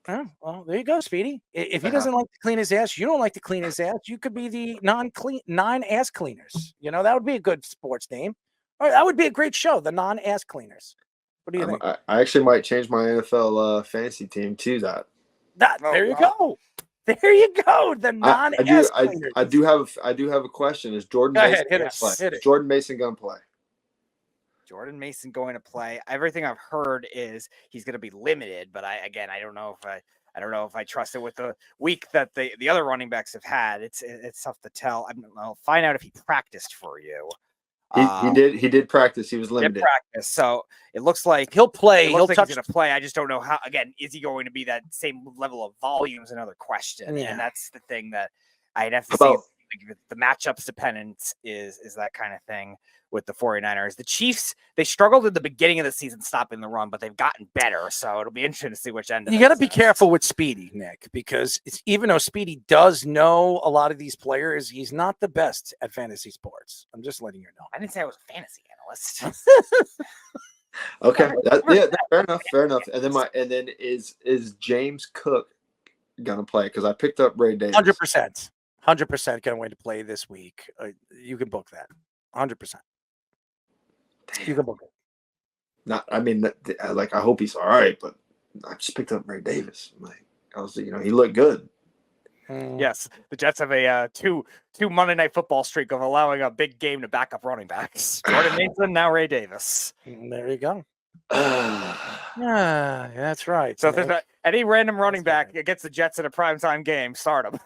Speaker 2: Well, there you go, Speedy. If he doesn't like to clean his ass, you don't like to clean his ass. You could be the non-ass cleaners. That would be a good sports name. Or that would be a great show, the non-ass cleaners. What do you think?
Speaker 3: I actually might change my NFL fantasy team to that.
Speaker 2: There you go. There you go. The non-ass cleaners.
Speaker 3: I do have a question. Is Jordan Mason going to play? Is Jordan Mason going to play?
Speaker 4: Jordan Mason going to play. Everything I've heard is he's going to be limited, but I don't know if I trust it with the week that the other running backs have had. It's tough to tell. I'll find out if he practiced for you.
Speaker 3: He did practice. He was limited.
Speaker 4: Did practice, so it looks like
Speaker 2: he'll play.
Speaker 4: He's going to play. I just don't know how. Again, is he going to be that same level of volume? Is another question, and that's the thing that I'd have to see. The matchups dependence is that kind of thing with the 49ers. The Chiefs, they struggled at the beginning of the season stopping the run, but they've gotten better. So it'll be interesting to see which end.
Speaker 2: You got to be careful with Speedy, Nick, because even though Speedy does know a lot of these players, he's not the best at fantasy sports. I'm just letting you know.
Speaker 4: I didn't say I was a fantasy analyst.
Speaker 3: Okay, fair enough. And then is James Cook gonna play? Because I picked up Ray Davis.
Speaker 2: 100% going to play this week. You can book that. 100%. You can book it.
Speaker 3: I hope he's all right, but I just picked up Ray Davis. He looked good.
Speaker 4: Yes, the Jets have a two Monday Night Football streak of allowing a big game to back up running backs. Jordan Mason, now Ray Davis.
Speaker 2: There you go. Yeah, that's right.
Speaker 4: So if there's any random running back against the Jets in a primetime game, start him.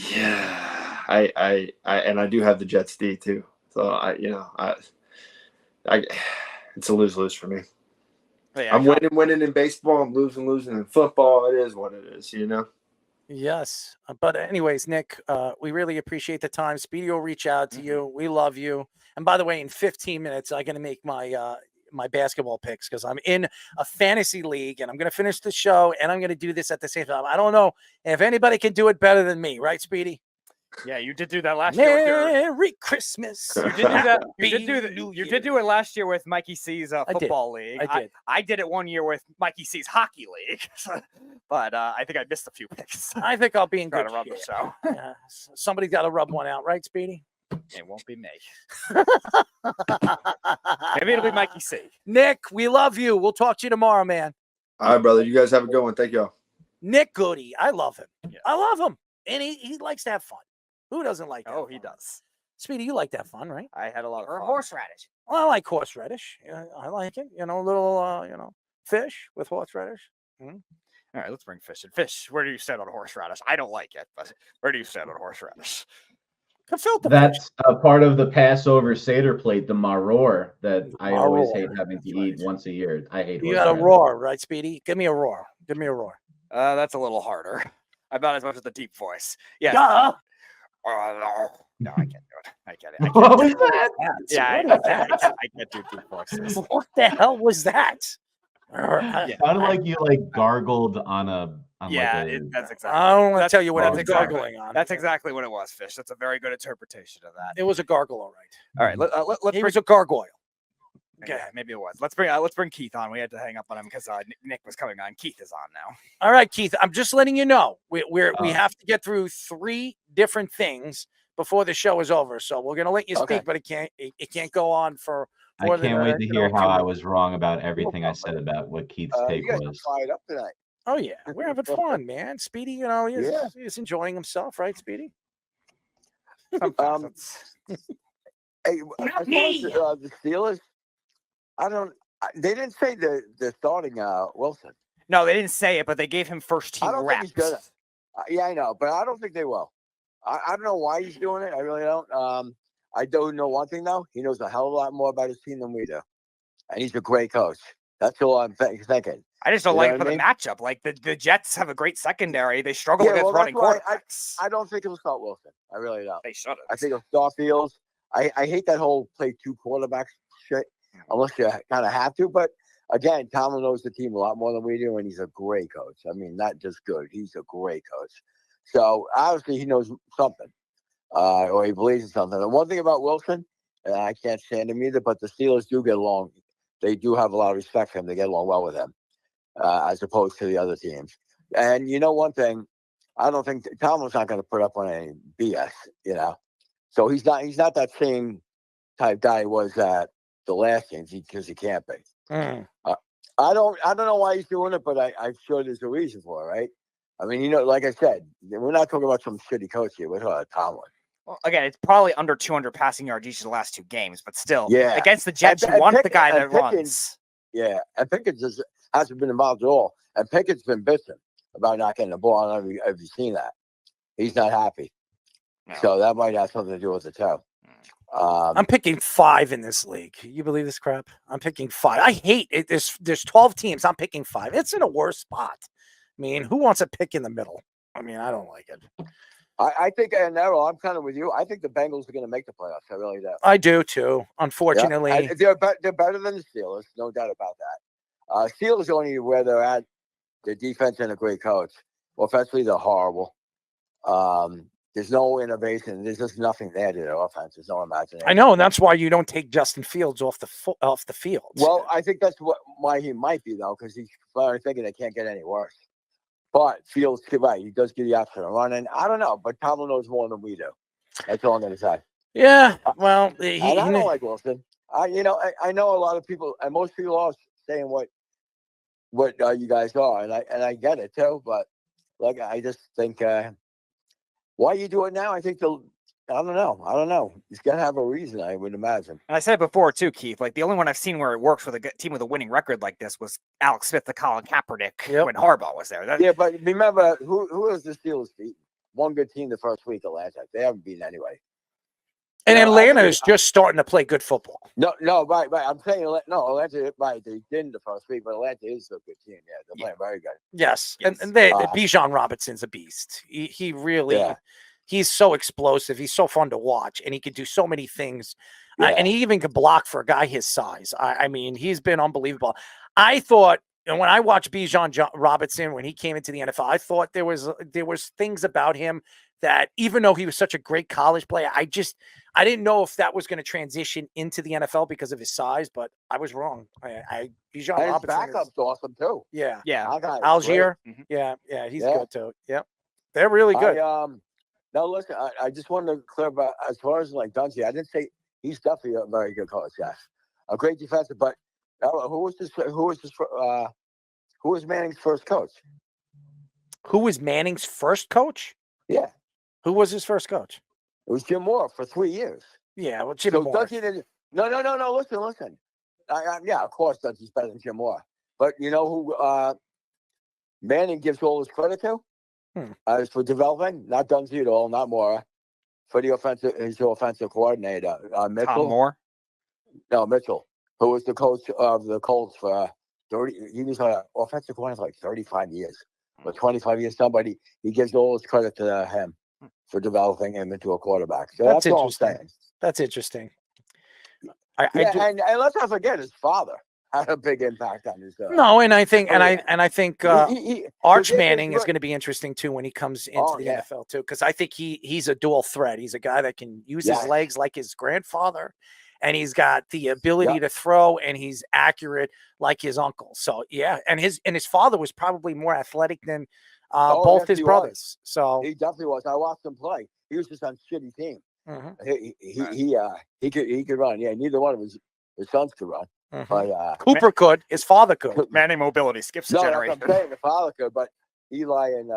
Speaker 3: Yeah, I do have the Jets D too. So it's a lose for me. Yeah, I'm winning in baseball. I'm losing in football. It is what it is,
Speaker 2: Yes. But anyways, Nick, we really appreciate the time. Speedy will reach out to you. We love you. And by the way, in 15 minutes, I'm going to make my my basketball picks because I'm in a fantasy league and I'm going to finish the show and I'm going to do this at the same time. I don't know if anybody can do it better than me. Right, Speedy?
Speaker 4: Yeah, you did do that last year.
Speaker 2: Merry Christmas.
Speaker 4: You did do that. You did do it last year with Mikey C's football league. I did it one year with Mikey C's hockey league, but I think I missed a few picks.
Speaker 2: I think I'll be in good
Speaker 4: rub the show.
Speaker 2: Yeah. Somebody's got to rub one out, right, Speedy?
Speaker 4: It won't be me. Maybe it'll be Mikey C.
Speaker 2: Nick, we love you. We'll talk to you tomorrow, man.
Speaker 3: All right, brother. You guys have a good one. Thank y'all.
Speaker 2: Nick Goody. I love him.
Speaker 4: Yeah.
Speaker 2: I love him. And he likes to have fun. Who doesn't like that?
Speaker 4: Oh, he does.
Speaker 2: Speedy, you like that fun, right?
Speaker 4: I had a lot of fun.
Speaker 2: Horseradish. Well, I like horseradish. I like it. Little, fish with horseradish. Mm-hmm.
Speaker 4: All right, let's bring fish in. Fish, where do you stand on horseradish? I don't like it, but where do you stand on horseradish?
Speaker 5: That's a part of the Passover Seder plate, the maror, that I always hate having to eat once a year. I hate.
Speaker 2: You got a roar, right, Speedy? Give me a roar.
Speaker 4: That's a little harder. About as much as the deep voice. Yeah.
Speaker 2: Duh.
Speaker 4: No, I can't do it. I can't.
Speaker 5: What was that?
Speaker 4: Yeah, I can't do deep voices.
Speaker 2: What the hell was that?
Speaker 5: It sounded like you gargled on a.
Speaker 4: That's exactly.
Speaker 2: I don't want to tell you what I was gargling on.
Speaker 4: That's exactly what it was, Fish. That's a very good interpretation of that.
Speaker 2: It was a gargle, all right.
Speaker 4: All right, let's.
Speaker 2: He was a gargoyle. Okay.
Speaker 4: Maybe it was. Let's bring Keith on. We had to hang up on him because Nick was coming on. Keith is on now.
Speaker 2: All right, Keith. I'm just letting you know we
Speaker 5: Oh.
Speaker 2: have to get through 3 different things before the show is over. So we're gonna let you speak, but it can't go on for more
Speaker 5: I can't
Speaker 2: than
Speaker 5: wait to hear
Speaker 2: 2
Speaker 5: how I
Speaker 2: minutes.
Speaker 5: was wrong about everything I said about what Keith's take
Speaker 6: You guys
Speaker 5: was.
Speaker 6: are fired up tonight.
Speaker 2: Oh yeah, we're having fun, man. Speedy, he's enjoying himself, right, Speedy?
Speaker 6: Hey, as far as the Steelers, they didn't say they're starting Wilson.
Speaker 4: No, they didn't say it, but they gave him first team
Speaker 6: I don't
Speaker 4: reps.
Speaker 6: think he's gonna. Yeah, I know, but I don't think they will. I don't know why he's doing it. I really don't. I do know one thing though. He knows a hell of a lot more about his team than we do, and he's a great coach. That's all I'm thinking.
Speaker 4: I just don't like for the matchup. Like the Jets have a great secondary. They struggle against running quarterbacks.
Speaker 6: I don't think he'll start Wilson. I really don't.
Speaker 4: They should have.
Speaker 6: I think he'll start Fields. I hate that whole play 2 quarterbacks shit, unless you kind of have to. But again, Tomlin knows the team a lot more than we do, and he's a great coach. I mean, not just good. He's a great coach. So obviously he knows something, or he believes in something. And one thing about Wilson, and I can't stand him either, but the Steelers do get along. They do have a lot of respect for him. They get along well with him, as opposed to the other teams. And you know one thing, I don't think Tomlin's not going to put up on any BS, So he's not that same type guy he was at the last games because he can't be. I don't know why he's doing it, but I'm sure there's a reason for it, right? I mean, like I said, we're not talking about some shitty coach here. We're talking about Tomlin.
Speaker 4: Well, again, it's probably under 200 passing yards each of the last 2 games, but still, against the Jets, you want the guy that runs.
Speaker 6: Yeah, and Pickens hasn't been involved at all. And Pickett's been bitching about not getting the ball. Have you seen that? He's not happy. No. So that might have something to do with it too.
Speaker 2: I'm picking 5 in this league. You believe this crap? I'm picking 5. I hate it. There's 12 teams. I'm picking 5. It's in a worse spot. I mean, who wants a pick in the middle? I mean, I don't like it.
Speaker 6: I think, and Errol, I'm kind of with you. I think the Bengals are going to make the playoffs. I really do.
Speaker 2: I do too. Unfortunately,
Speaker 6: they're better than the Steelers, no doubt about that. Steelers only where they're at. Their defense and a great coach. Offensively, they're horrible. There's no innovation. There's just nothing there to their offense. There's no imagination.
Speaker 2: I know, and that's why you don't take Justin Fields off the field.
Speaker 6: Well, I think that's why he might be though, because he's probably thinking they can't get any worse. But Fields, right, he does get the option of running. I don't know, but Tomlin knows more than we do. That's all I'm going to say.
Speaker 2: Yeah, well,
Speaker 6: I don't like Wilson. I know a lot of people, and most people are saying what you guys are, and I get it too. But like, I just think why you do it now? I think I don't know. He's got to have a reason, I would imagine.
Speaker 4: And I said it before too, Keith. Like the only one I've seen where it works with a team with a winning record like this was Alex Smith, the Colin Kaepernick when Harbaugh was there.
Speaker 6: Yeah, but remember who has the Steelers beaten? One good team the first week, Atlanta. They haven't beaten anyway.
Speaker 2: And Atlanta is just starting to play good football.
Speaker 6: No, right. I'm saying Atlanta, right? They didn't the first week, but Atlanta is a good team. Yeah, they're playing very good.
Speaker 2: Yes. And Bijan Robinson's a beast. He really. Yeah. He's so explosive. He's so fun to watch, and he can do so many things. And he even can block for a guy his size. I mean, he's been unbelievable. I thought, and when I watched Bijan Robinson when he came into the NFL, I thought there was things about him that, even though he was such a great college player, I didn't know if that was going to transition into the NFL because of his size. But I was wrong. Bijan Robinson,
Speaker 6: backup's awesome too.
Speaker 2: Yeah.
Speaker 6: Algier.
Speaker 2: Mm-hmm. Yeah, he's good too. Yeah, they're really good.
Speaker 6: Now listen, I just wanted to clear about as far as like Dungy. I didn't say he's definitely a very good coach. Yes, a great defensive. But who was Manning's first coach?
Speaker 2: Who was Manning's first coach?
Speaker 6: Yeah.
Speaker 2: Who was his first coach?
Speaker 6: It was Jim Moore for 3 years.
Speaker 2: Yeah, well, Jim Moore.
Speaker 6: No. Listen. Yeah, of course, Dungy's better than Jim Moore. But you know who Manning gives all his credit to? As for developing, not Dungy at all, not Moore. For his offensive coordinator, Mitchell.
Speaker 4: Tom Moore?
Speaker 6: No, Mitchell, who was the coach of the Colts for 30. He was an offensive coordinator for like 35 years. For 25 years, he gives all his credit to him for developing him into a quarterback. So that's all I'm saying. That's interesting. And let's not forget his father had a big impact on his.
Speaker 2: No, and I think Arch Manning is going to be interesting too when he comes into the NFL too, because I think he's a dual threat. He's a guy that can use his legs like his grandfather, and he's got the ability to throw, and he's accurate like his uncle. So yeah, and his father was probably more athletic than both his brothers. So
Speaker 6: he definitely was. I watched him play. He was just on shitty team. He could run. Yeah, neither one of his sons could run. But
Speaker 2: Cooper could. His father could.
Speaker 4: Manny mobility skips a generation.
Speaker 6: That's what I'm saying. The father could, but Eli and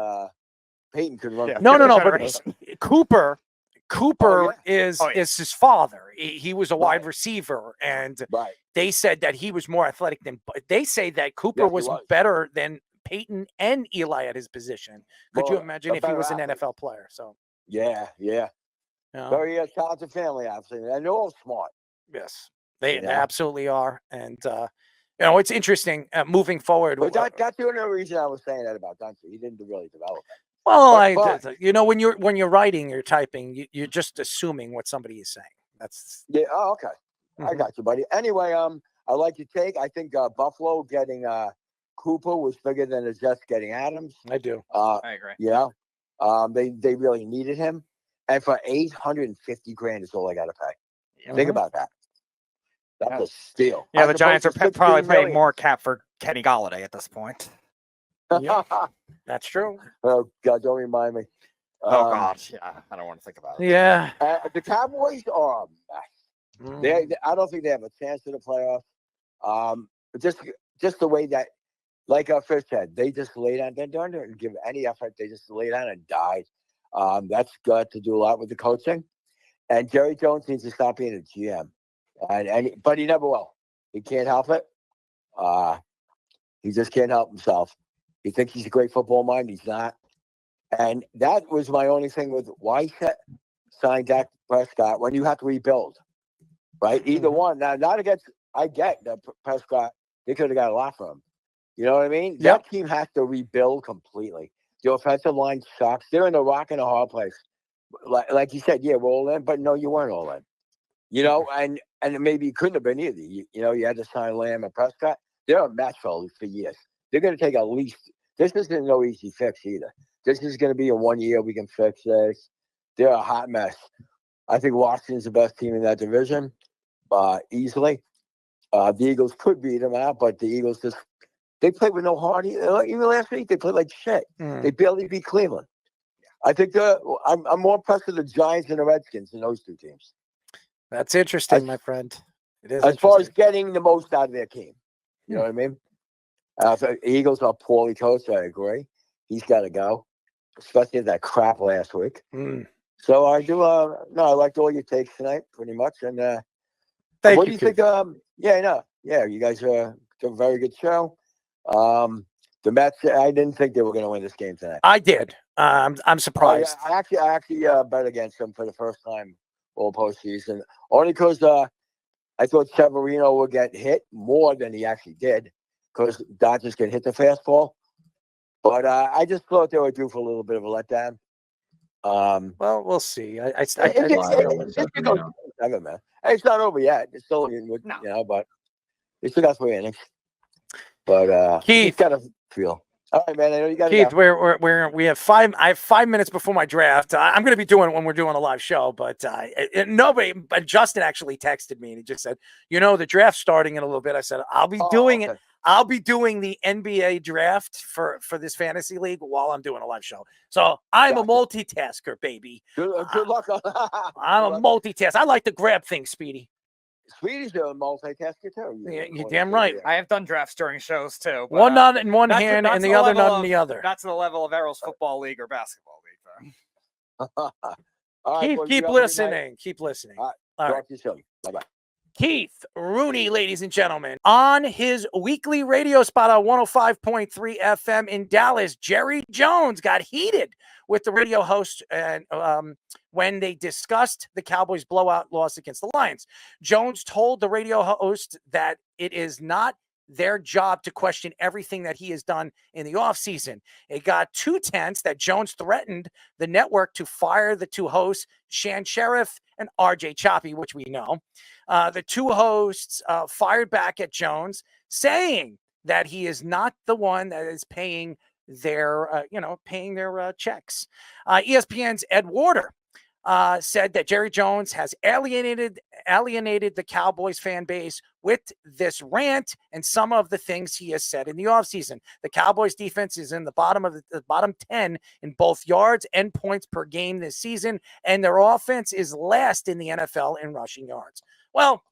Speaker 6: Peyton could run.
Speaker 4: Yeah.
Speaker 2: No. But Cooper is his father. He was a wide receiver, and they said that he was more athletic than. They say that Cooper was better than Peyton and Eli at his position. Could you imagine if he was an NFL player? So
Speaker 6: yeah. Very talented family, obviously, and they're all smart.
Speaker 2: Yes, they absolutely are, and it's interesting moving forward.
Speaker 6: But that's the only reason I was saying that about Duncan. He didn't really develop it.
Speaker 2: Well, when you're writing, you're typing, you're just assuming what somebody is saying. That's
Speaker 6: Oh, okay. I got you, buddy. Anyway, I like your take. I think Buffalo getting Cooper was bigger than the Jets getting Adams.
Speaker 2: I do.
Speaker 4: I agree.
Speaker 6: Yeah. They really needed him, and for $850,000 is all I got to pay. Think about that. That's a steal.
Speaker 4: Yeah, the Giants are probably paying more cap for Kenny Golladay at this point.
Speaker 2: Yeah, that's true.
Speaker 6: Oh God, don't remind me.
Speaker 4: Oh God, yeah, I don't want to think about it.
Speaker 2: Yeah,
Speaker 6: the Cowboys are a mess. I don't think they have a chance in the playoffs. Just the way that, like Fish said, they just lay down. They don't give any effort. They just lay down and died. That's got to do a lot with the coaching. And Jerry Jones needs to stop being a GM. But he never will. He can't help it. He just can't help himself. He thinks he's a great football mind. He's not. And that was my only thing with why sign Dak Prescott when you have to rebuild, right? Either one. Now, not against. I get that Prescott. They could have got a lot from him. You know what I mean? That team has to rebuild completely. The offensive line sucks. They're in a rock and a hard place. Like you said, we're all in, but no, you weren't all in. And maybe you couldn't have been either. You had to sign Lamb and Prescott. They're a mess for years. They're going to take at least. This isn't no easy fix either. This is going to be a 1 year we can fix this. They're a hot mess. I think Washington's the best team in that division, easily. The Eagles could beat them out, but the Eagles they played with no heart. Even last week, they played like shit. They barely beat Cleveland. I think I'm more impressed with the Giants and the Redskins than those two teams.
Speaker 2: That's interesting, my friend. It is
Speaker 6: as far as getting the most out of their team. You know what I mean? The Eagles are poorly coached. I agree. He's got to go, especially that crap last week. So I do. I liked all your takes tonight, pretty much. And what do you think? You guys are a very good show. The Mets. I didn't think they were going to win this game tonight.
Speaker 2: I did. I'm surprised.
Speaker 6: I actually bet against them for the first time all postseason, only because I thought Severino would get hit more than he actually did, because Dodgers can hit the fastball. But I just thought they were due for a little bit of a letdown.
Speaker 2: Well, we'll see.
Speaker 6: It's not over yet. It's still, but they still got 3 innings. But Keith got to feel. All right, man. I know you got
Speaker 2: Keith. We have 5. I have 5 minutes before my draft. I'm going to be doing it when we're doing a live show. But But Justin actually texted me and he just said, the draft's starting in a little bit. I said, I'll be doing it. I'll be doing the NBA draft for this fantasy league while I'm doing a live show. So I'm a multitasker, baby.
Speaker 6: Good luck on that.
Speaker 2: I'm a multitasker. I like to grab things, Speedy.
Speaker 6: Speedy's a multitasker too.
Speaker 2: You're damn right.
Speaker 4: I have done drafts during shows too. But,
Speaker 2: one nut in one hand and the other nut in the other.
Speaker 4: That's the level of Errol's football league or basketball league.
Speaker 6: All right,
Speaker 2: keep listening. Keep listening.
Speaker 6: All
Speaker 2: right.
Speaker 6: Talk to you soon. Bye-bye.
Speaker 2: Keith Rooney, ladies and gentlemen, on his weekly radio spot on 105.3 FM in Dallas, Jerry Jones got heated with the radio host and when they discussed the Cowboys' blowout loss against the Lions. Jones told the radio host that it is not their job to question everything that he has done in the offseason. It got too tense that Jones threatened the network to fire the two hosts, Shan Sheriff and RJ Choppy, which we know. The two hosts fired back at Jones, saying that he is not the one that is paying their checks. ESPN's Ed Warder said that Jerry Jones has alienated alienated the Cowboys fan base with this rant and some of the things he has said in the offseason. The Cowboys defense is in the bottom 10 in both yards and points per game this season, and their offense is last in the NFL in rushing yards. Well,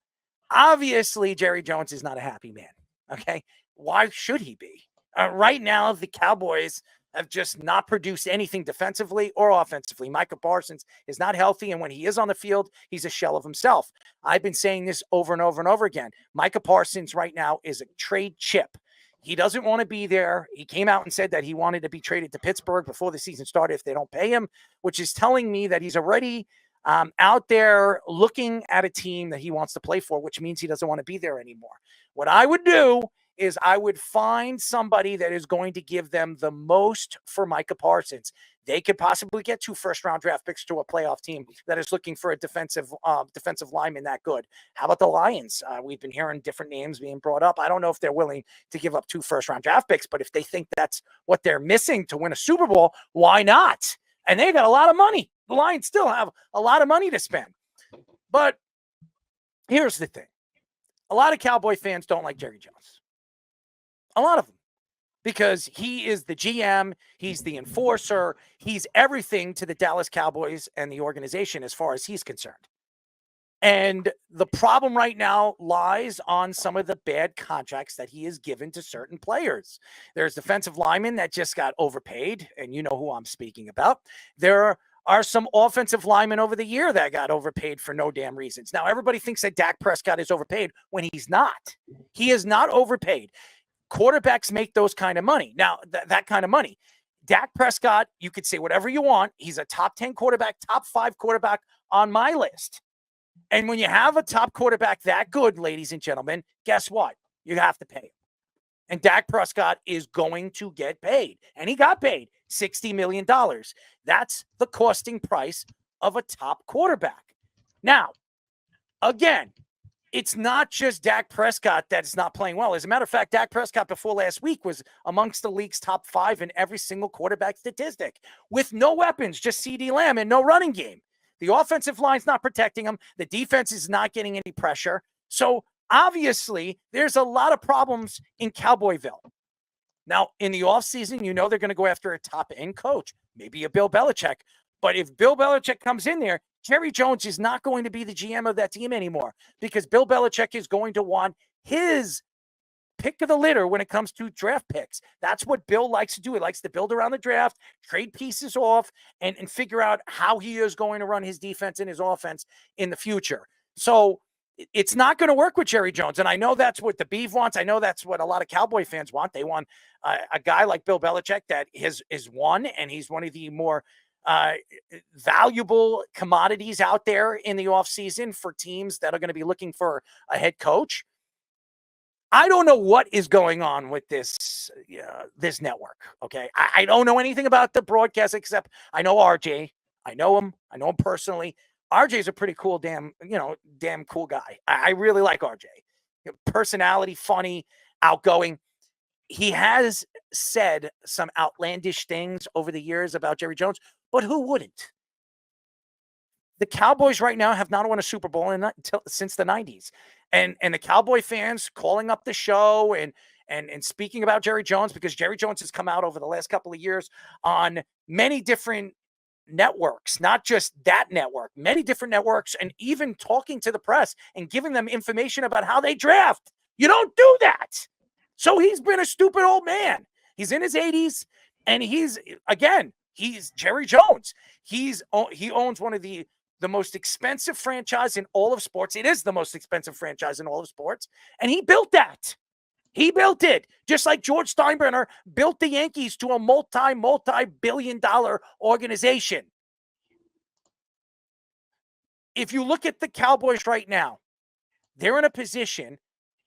Speaker 2: obviously, Jerry Jones is not a happy man. Okay. Why should he be? Right now, the Cowboys have just not produced anything defensively or offensively. Micah Parsons is not healthy, and when he is on the field, he's a shell of himself. I've been saying this over and over and over again. Micah Parsons right now is a trade chip. He doesn't want to be there. He came out and said that he wanted to be traded to Pittsburgh before the season started if they don't pay him, which is telling me that he's already out there looking at a team that he wants to play for, which means he doesn't want to be there anymore. What I would do is I would find somebody that is going to give them the most for Micah Parsons. They could possibly get 2 first-round draft picks to a playoff team that is looking for a defensive lineman that good. How about the Lions? We've been hearing different names being brought up. I don't know if they're willing to give up 2 first-round draft picks, but if they think that's what they're missing to win a Super Bowl, why not? And they got a lot of money. The Lions still have a lot of money to spend. But here's the thing. A lot of Cowboy fans don't like Jerry Jones. A lot of them. Because he is the GM, he's the enforcer, he's everything to the Dallas Cowboys and the organization as far as he's concerned. And the problem right now lies on some of the bad contracts that he has given to certain players. There's defensive linemen that just got overpaid, and you know who I'm speaking about. There are some offensive linemen over the year that got overpaid for no damn reasons. Now, everybody thinks that Dak Prescott is overpaid when he's not. He is not overpaid. Quarterbacks make those kind of money. Now, that kind of money. Dak Prescott, you could say whatever you want. He's a top 10 quarterback, top 5 quarterback on my list. And when you have a top quarterback that good, ladies and gentlemen, guess what? You have to pay him. And Dak Prescott is going to get paid. And he got paid $60 million. That's the costing price of a top quarterback. Now, again, it's not just Dak Prescott that's not playing well. As a matter of fact, Dak Prescott before last week was amongst the league's top 5 in every single quarterback statistic with no weapons, just CeeDee Lamb and no running game. The offensive line's not protecting him. The defense is not getting any pressure. So obviously, there's a lot of problems in Cowboyville. Now, in the offseason, you know they're going to go after a top-end coach, maybe a Bill Belichick. But if Bill Belichick comes in there, Jerry Jones is not going to be the GM of that team anymore because Bill Belichick is going to want his pick of the litter when it comes to draft picks. That's what Bill likes to do. He likes to build around the draft, trade pieces off, and figure out how he is going to run his defense and his offense in the future. So it's not going to work with Jerry Jones. And I know that's what the Beef wants. I know that's what a lot of Cowboy fans want. They want a guy like Bill Belichick that is won, and he's one of the more valuable commodities out there in the offseason for teams that are going to be looking for a head coach. I don't know what is going on with this network. Okay. I don't know anything about the broadcast except I know RJ. I know him personally. RJ's a pretty cool, damn cool guy. I really like RJ. Personality, funny, outgoing. He has said some outlandish things over the years about Jerry Jones, but who wouldn't? The Cowboys right now have not won a Super Bowl since the 90s. And the Cowboy fans calling up the show and speaking about Jerry Jones, because Jerry Jones has come out over the last couple of years on many different networks, not just that network, many different networks, and even talking to the press and giving them information about how they draft. You don't do that. So he's been a stupid old man. He's in his 80s, and he's Jerry Jones. He owns one of the most expensive franchise in all of sports. It is the most expensive franchise in all of sports, and he built that. He built it, just like George Steinbrenner built the Yankees to a multi-billion-dollar organization. If you look at the Cowboys right now, they're in a position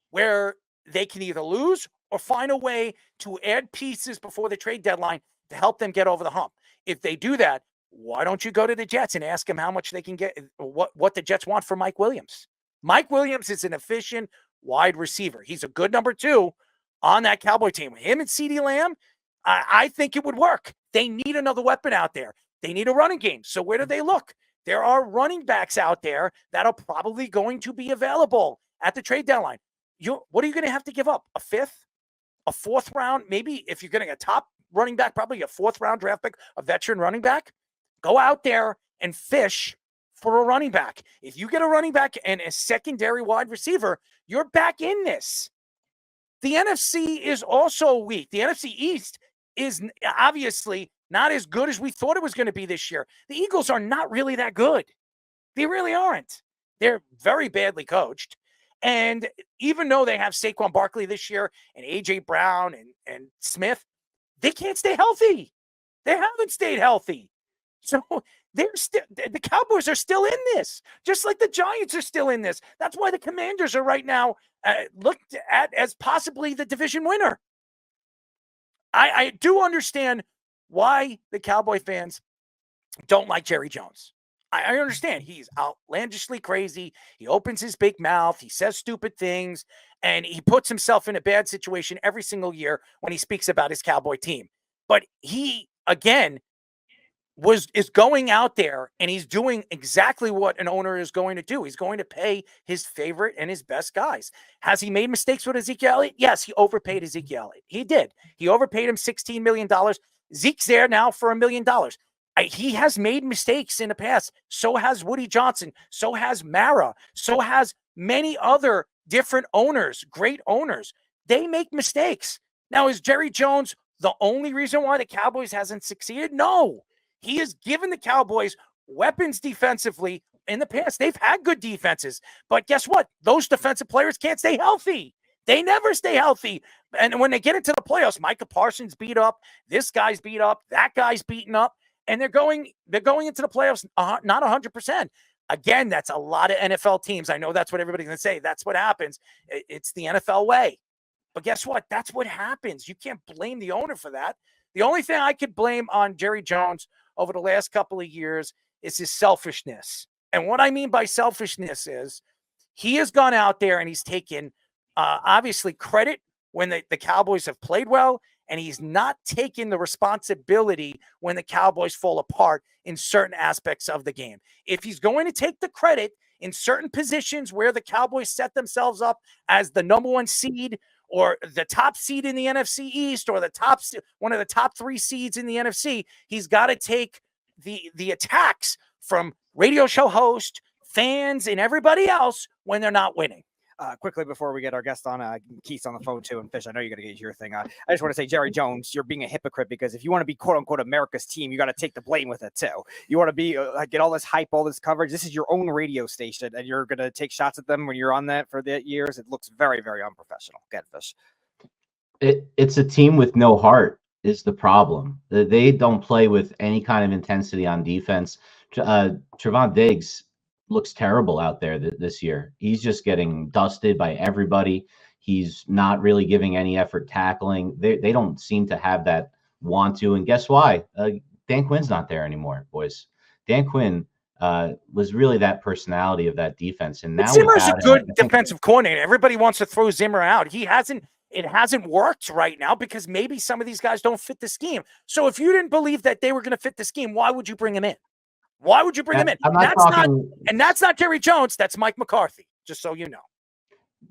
Speaker 2: where they can either lose or find a way to add pieces before the trade deadline to help them get over the hump. If they do that, why don't you go to the Jets and ask them how much they can get, what the Jets want for Mike Williams? Mike Williams is an efficient wide receiver. He's a good number 2 on that Cowboy team. Him and CeeDee Lamb, I think it would work. They need another weapon out there. They need a running game. So where do they look? There are running backs out there that are probably going to be available at the trade deadline. What are you going to have to give up? A fifth? A fourth round? Maybe if you're getting a top running back, probably a fourth round draft pick, a veteran running back. Go out there and fish for a running back. If you get a running back and a secondary wide receiver, you're back in this. The NFC is also weak. The NFC East is obviously not as good as we thought it was going to be this year. The Eagles are not really that good. They really aren't. They're very badly coached. And even though they have Saquon Barkley this year and A.J. Brown and Smith, they can't stay healthy. They haven't stayed healthy. So the Cowboys are still in this, just like the Giants are still in this. That's why the Commanders are right now looked at as possibly the division winner. I do understand why the Cowboy fans don't like Jerry Jones. I understand he's outlandishly crazy. He opens his big mouth. He says stupid things, and he puts himself in a bad situation every single year when he speaks about his Cowboy team. But he, again, is going out there and he's doing exactly what an owner is going to do. He's going to pay his favorite and his best guys. Has he made mistakes with Ezekiel Elliott? Yes, he overpaid Ezekiel Elliott. He did. He overpaid him $16 million. Zeke's there now for $1 million. He has made mistakes in the past. So has Woody Johnson. So has Mara. So has many other different owners, great owners. They make mistakes. Now, is Jerry Jones the only reason why the Cowboys hasn't succeeded? No. He has given the Cowboys weapons defensively. In the past, they've had good defenses. But guess what? Those defensive players can't stay healthy. They never stay healthy. And when they get into the playoffs, Micah Parsons beat up. This guy's beat up. That guy's beaten up. And they're going into the playoffs not 100%. Again, that's a lot of NFL teams. I know that's what everybody's going to say. That's what happens. It's the NFL way. But guess what? That's what happens. You can't blame the owner for that. The only thing I could blame on Jerry Jones over the last couple of years is his selfishness. And what I mean by selfishness is he has gone out there and he's taken obviously credit when the Cowboys have played well, and he's not taken the responsibility when the Cowboys fall apart in certain aspects of the game. If he's going to take the credit in certain positions where the Cowboys set themselves up as the number one seed or the top seed in the NFC East or one of the top 3 seeds in the NFC, he's got to take the attacks from radio show host, fans, and everybody else when they're not winning.
Speaker 4: Quickly before we get our guest on, Keith's on the phone too, and Fish, I know you're going to get your thing. I just want to say, Jerry Jones, you're being a hypocrite because if you want to be quote unquote America's team, you got to take the blame with it too. You want to be get all this hype, all this coverage. This is your own radio station, and you're going to take shots at them when you're on that for the years. It looks very, very unprofessional. Get Fish.
Speaker 5: It's a team with no heart is the problem. They don't play with any kind of intensity on defense. Trevon Diggs looks terrible out there this year. He's just getting dusted by everybody. He's not really giving any effort tackling. They don't seem to have that want to. And guess why? Dan Quinn's not there anymore, boys. Dan Quinn was really that personality of that defense. And now
Speaker 2: Zimmer's a good defensive coordinator. Everybody wants to throw Zimmer out. It hasn't worked right now because maybe some of these guys don't fit the scheme. So if you didn't believe that they were going to fit the scheme, why would you bring him in? Why would you bring him in? That's not Jerry Jones. That's Mike McCarthy, just so you know.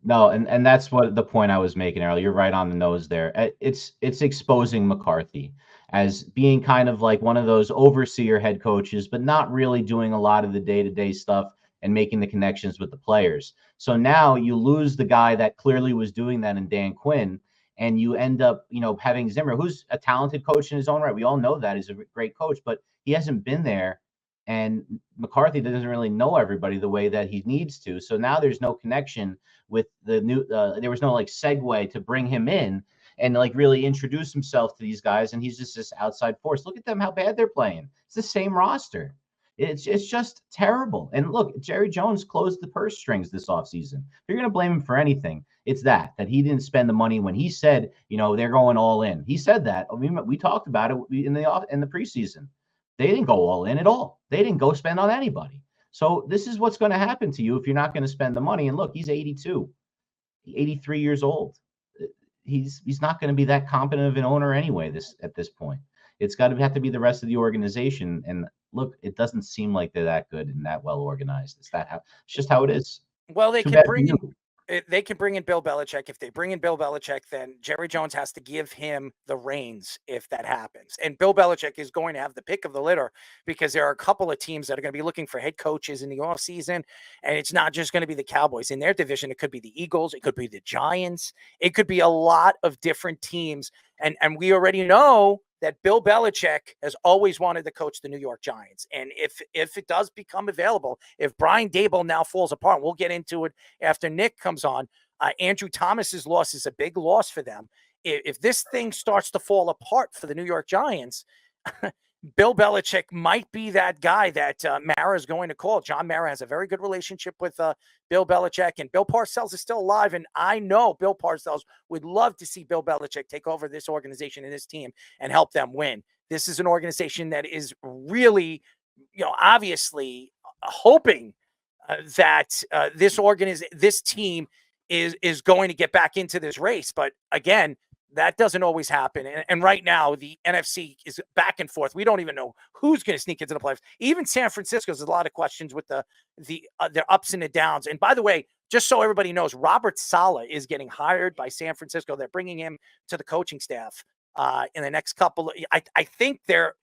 Speaker 5: No, and that's what the point I was making earlier. You're right on the nose there. It's exposing McCarthy as being kind of like one of those overseer head coaches, but not really doing a lot of the day-to-day stuff and making the connections with the players. So now you lose the guy that clearly was doing that in Dan Quinn, and you end up, having Zimmer, who's a talented coach in his own right. We all know that he's a great coach, but he hasn't been there. And McCarthy doesn't really know everybody the way that he needs to. So now there's no connection with the new, there was no segue to bring him in and really introduce himself to these guys. And he's just this outside force. Look at them, how bad they're playing. It's the same roster. It's just terrible. And look, Jerry Jones closed the purse strings this offseason. If you're going to blame him for anything, it's that he didn't spend the money when he said, they're going all in. He said that. We talked about it in the preseason. They didn't go all in at all. They didn't go spend on anybody. So this is what's going to happen to you if you're not going to spend the money. And look, he's 83 years old. He's not going to be that competent of an owner anyway at this point. It's got to have to be the rest of the organization. And look, it doesn't seem like they're that good and that well organized. It's just how it is.
Speaker 2: Well, they
Speaker 5: Too
Speaker 2: can
Speaker 5: bad for
Speaker 2: bring in
Speaker 5: you.
Speaker 2: they can bring in Bill Belichick. If they bring in Bill Belichick, then Jerry Jones has to give him the reins if that happens. And Bill Belichick is going to have the pick of the litter because there are a couple of teams that are going to be looking for head coaches in the offseason. And it's not just going to be the Cowboys. In their division, it could be the Eagles. It could be the Giants. It could be a lot of different teams. And we already know that Bill Belichick has always wanted to coach the New York Giants. And if it does become available, if Brian Daboll now falls apart, we'll get into it after Nick comes on. Andrew Thomas's loss is a big loss for them. If this thing starts to fall apart for the New York Giants, Bill Belichick might be that guy that Mara is going to call. John Mara has a very good relationship with Bill Belichick, and Bill Parcells is still alive. And I know Bill Parcells would love to see Bill Belichick take over this organization and this team and help them win. This is an organization that is really, obviously hoping that this team is going to get back into this race. But again, that doesn't always happen. And right now, the NFC is back and forth. We don't even know who's going to sneak into the playoffs. Even San Francisco's a lot of questions with their ups and the downs. And by the way, just so everybody knows, Robert Saleh is getting hired by San Francisco. They're bringing him to the coaching staff in the next couple of, I think they're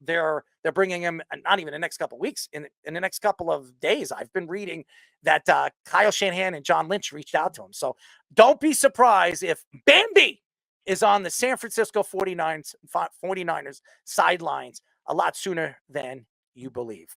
Speaker 2: bringing him, not even the next couple of weeks, in the next couple of days. I've been reading that Kyle Shanahan and John Lynch reached out to him. So don't be surprised if Bambi is on the San Francisco 49ers sidelines a lot sooner than you believe.